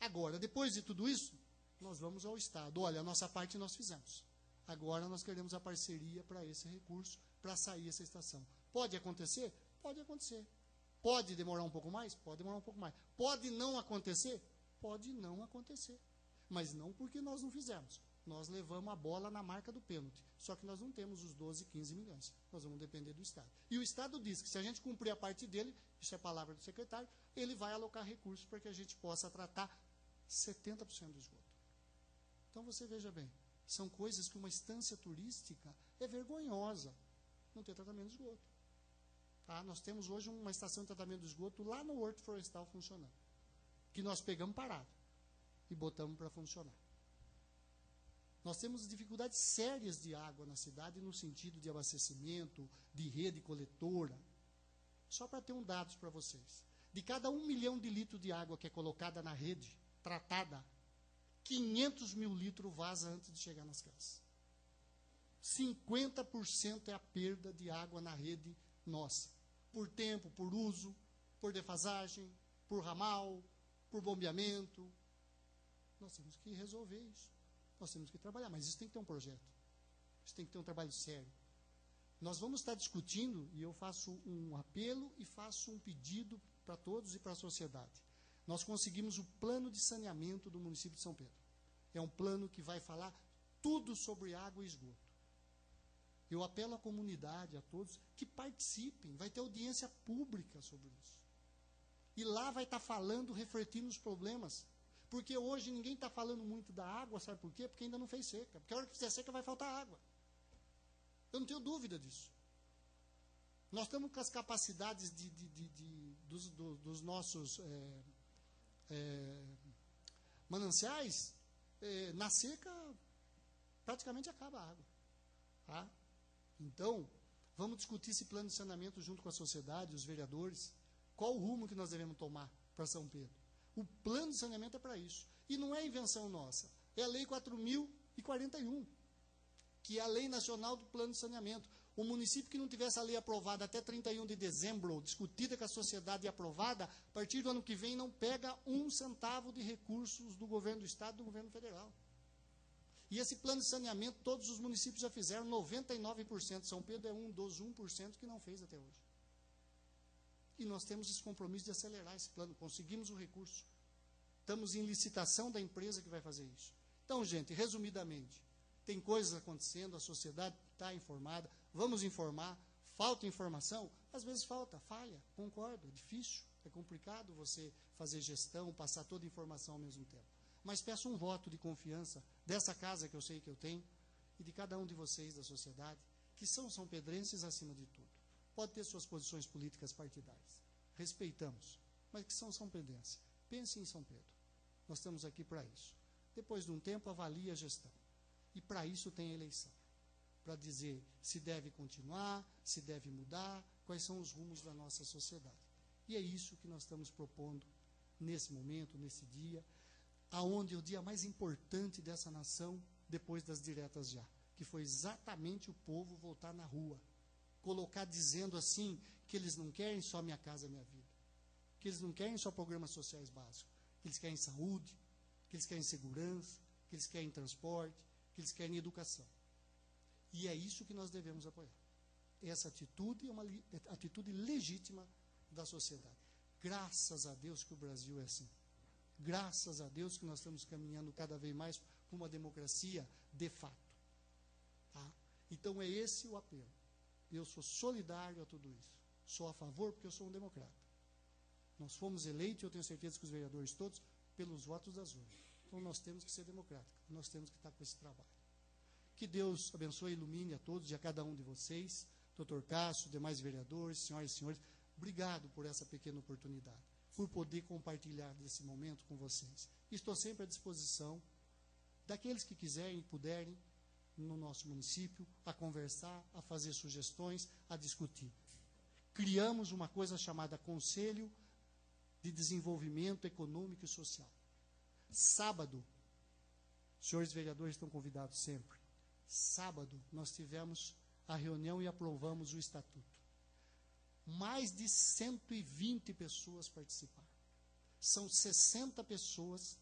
Agora, depois de tudo isso, nós vamos ao Estado. Olha, a nossa parte nós fizemos. Agora nós queremos a parceria para esse recurso, para sair essa estação. Pode acontecer? Pode acontecer. Pode demorar um pouco mais? Pode demorar um pouco mais. Pode não acontecer? Pode não acontecer. Mas não porque nós não fizemos. Nós levamos a bola na marca do pênalti. Só que nós não temos os 12, 15 milhões. Nós vamos depender do Estado. E o Estado diz que se a gente cumprir a parte dele, isso é palavra do secretário, ele vai alocar recursos para que a gente possa tratar 70% do esgoto. Então você veja bem, São coisas que uma estância turística é vergonhosa não ter tratamento de esgoto. Tá? Nós temos hoje uma estação de tratamento de esgoto lá no Horto Florestal funcionando, que nós pegamos parado e botamos para funcionar. Nós temos dificuldades sérias de água na cidade no sentido de abastecimento, de rede coletora. Só para ter um dados para vocês. De cada 1 milhão de litros de água que é colocada na rede, tratada, 500 mil litros vaza antes de chegar nas casas. 50% é a perda de água na rede nossa. Por tempo, por uso, por defasagem, por ramal, por bombeamento. Nós temos que resolver isso. Nós temos que trabalhar, mas isso tem que ter um projeto. Isso tem que ter um trabalho sério. Nós vamos estar discutindo, e eu faço um apelo e faço um pedido para todos e para a sociedade. Nós conseguimos o plano de saneamento do município de São Pedro. É um plano que vai falar tudo sobre água e esgoto. Eu apelo à comunidade, a todos, que participem. Vai ter audiência pública sobre isso. E lá vai estar falando, refletindo os problemas. Porque hoje ninguém está falando muito da água, sabe por quê? Porque ainda não fez seca. Porque a hora que fizer seca vai faltar água. Eu não tenho dúvida disso. Nós estamos com as capacidades dos nossos mananciais, na seca praticamente acaba a água. Tá? Então, vamos discutir esse plano de saneamento junto com a sociedade, os vereadores. Qual o rumo que nós devemos tomar para São Pedro? O plano de saneamento é para isso. E não é invenção nossa. É a Lei 4.041, que é a Lei Nacional do Plano de Saneamento. O município que não tivesse a lei aprovada até 31 de dezembro, discutida com a sociedade e aprovada, a partir do ano que vem não pega 1 centavo de recursos do governo do Estado e do governo federal. E esse plano de saneamento, todos os municípios já fizeram, 99%. São Pedro é um dos 1% que não fez até hoje. E nós temos esse compromisso de acelerar esse plano. Conseguimos o recurso. Estamos em licitação da empresa que vai fazer isso. Então, gente, resumidamente, tem coisas acontecendo, a sociedade está informada, vamos informar, falta informação, às vezes falta, falha, concordo, é difícil, é complicado você fazer gestão, passar toda a informação ao mesmo tempo. Mas peço um voto de confiança dessa casa que eu sei que eu tenho e de cada um de vocês da sociedade, que são são-pedrenses acima de tudo. Pode ter suas posições políticas partidárias, respeitamos, mas que são são-pedrenses. Pense em São Pedro, nós estamos aqui para isso. Depois de um tempo, avalie a gestão. E para isso tem a eleição. Para dizer se deve continuar, se deve mudar, quais são os rumos da nossa sociedade. E é isso que nós estamos propondo nesse momento, nesse dia, aonde é o dia mais importante dessa nação, depois das diretas já, que foi exatamente o povo voltar na rua, colocar dizendo assim, que eles não querem só Minha Casa Minha Vida, que eles não querem só programas sociais básicos, que eles querem saúde, que eles querem segurança, que eles querem transporte, que eles querem educação. E é isso que nós devemos apoiar. Essa atitude é uma atitude legítima da sociedade. Graças a Deus que o Brasil é assim. Graças a Deus que nós estamos caminhando cada vez mais para uma democracia de fato. Tá? Então é esse o apelo. Eu sou solidário a tudo isso. Sou a favor porque eu sou um democrata. Nós fomos eleitos, eu tenho certeza que os vereadores todos, pelos votos das urnas. Então nós temos que ser democráticos. Nós temos que estar com esse trabalho. Que Deus abençoe e ilumine a todos e a cada um de vocês, Dr. Cássio, demais vereadores, senhoras e senhores. Obrigado por essa pequena oportunidade, por poder compartilhar desse momento com vocês. Estou sempre à disposição daqueles que quiserem e puderem no nosso município a conversar, a fazer sugestões, a discutir. Criamos uma coisa chamada Conselho de Desenvolvimento Econômico e Social. Sábado, os senhores vereadores estão convidados sempre. Sábado, nós tivemos a reunião e aprovamos o estatuto. Mais de 120 pessoas participaram. São 60 pessoas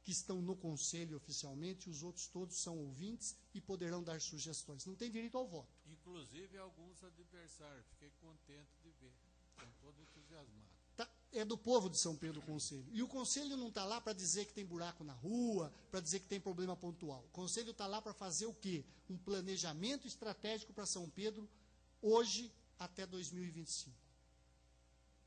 que estão no conselho oficialmente, os outros todos são ouvintes e poderão dar sugestões. Não tem direito ao voto. Inclusive alguns adversários. Fiquei contente de ver. Estão todos entusiasmados. É do povo de São Pedro o conselho. E o conselho não está lá para dizer que tem buraco na rua, para dizer que tem problema pontual. O conselho está lá para fazer o quê? Um planejamento estratégico para São Pedro, hoje até 2025.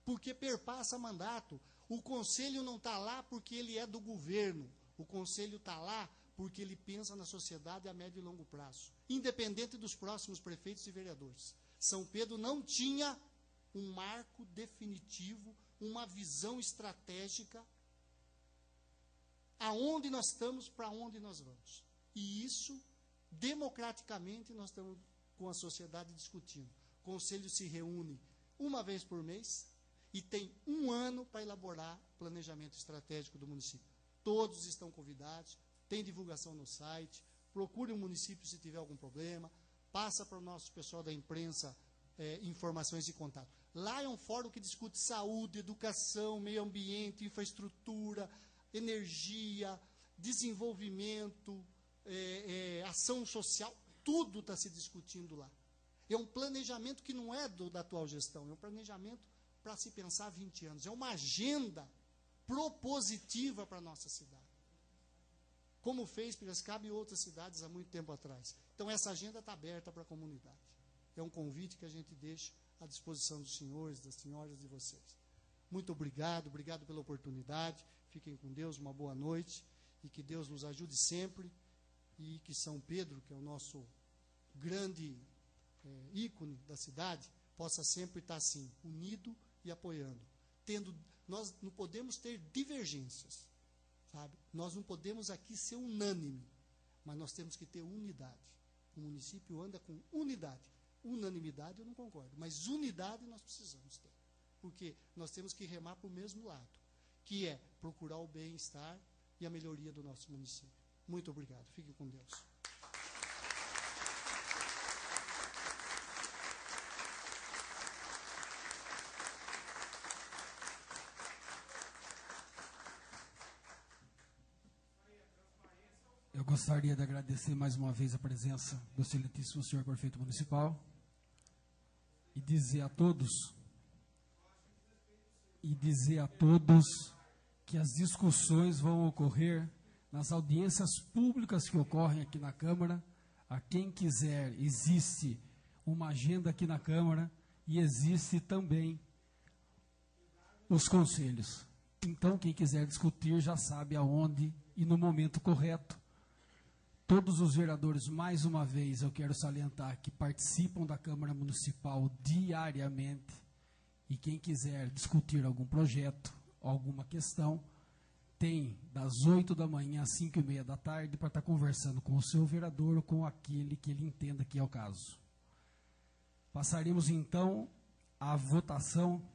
Porque perpassa mandato. O conselho não está lá porque ele é do governo. O conselho está lá porque ele pensa na sociedade a médio e longo prazo, independente dos próximos prefeitos e vereadores. São Pedro não tinha um marco definitivo, uma visão estratégica, aonde nós estamos, para onde nós vamos. E isso, democraticamente, nós estamos com a sociedade discutindo. O conselho se reúne uma vez por mês e tem 1 ano para elaborar planejamento estratégico do município. Todos estão convidados, tem divulgação no site, procure o município se tiver algum problema, passa para o nosso pessoal da imprensa informações e contato. Lá é um fórum que discute saúde, educação, meio ambiente, infraestrutura, energia, desenvolvimento, ação social, tudo está se discutindo lá. É um planejamento que não é da atual gestão, é um planejamento para se pensar 20 anos. É uma agenda propositiva para a nossa cidade. Como fez Piracicaba e outras cidades há muito tempo atrás. Então, essa agenda está aberta para a comunidade. É um convite que a gente deixa à disposição dos senhores, das senhoras, de vocês. Muito obrigado, obrigado pela oportunidade. Fiquem com Deus, uma boa noite. E que Deus nos ajude sempre. E que São Pedro, que é o nosso grande ícone da cidade, possa sempre estar assim, unido e apoiando. Nós não podemos ter divergências, sabe? Nós não podemos aqui ser unânime, mas nós temos que ter unidade. O município anda com unidade. Unanimidade eu não concordo, mas unidade nós precisamos ter. Porque nós temos que remar para o mesmo lado, que é procurar o bem-estar e a melhoria do nosso município. Muito obrigado. Fiquem com Deus. Eu gostaria de agradecer mais uma vez a presença do excelentíssimo senhor prefeito municipal e dizer a todos que as discussões vão ocorrer nas audiências públicas que ocorrem aqui na Câmara. A quem quiser, existe uma agenda aqui na Câmara e existe também os conselhos. Então, quem quiser discutir já sabe aonde e no momento correto. Todos os vereadores, mais uma vez, eu quero salientar que participam da Câmara Municipal diariamente e quem quiser discutir algum projeto, alguma questão, tem das 8 da manhã às 5:30 da tarde para estar conversando com o seu vereador ou com aquele que ele entenda que é o caso. Passaremos, então, à votação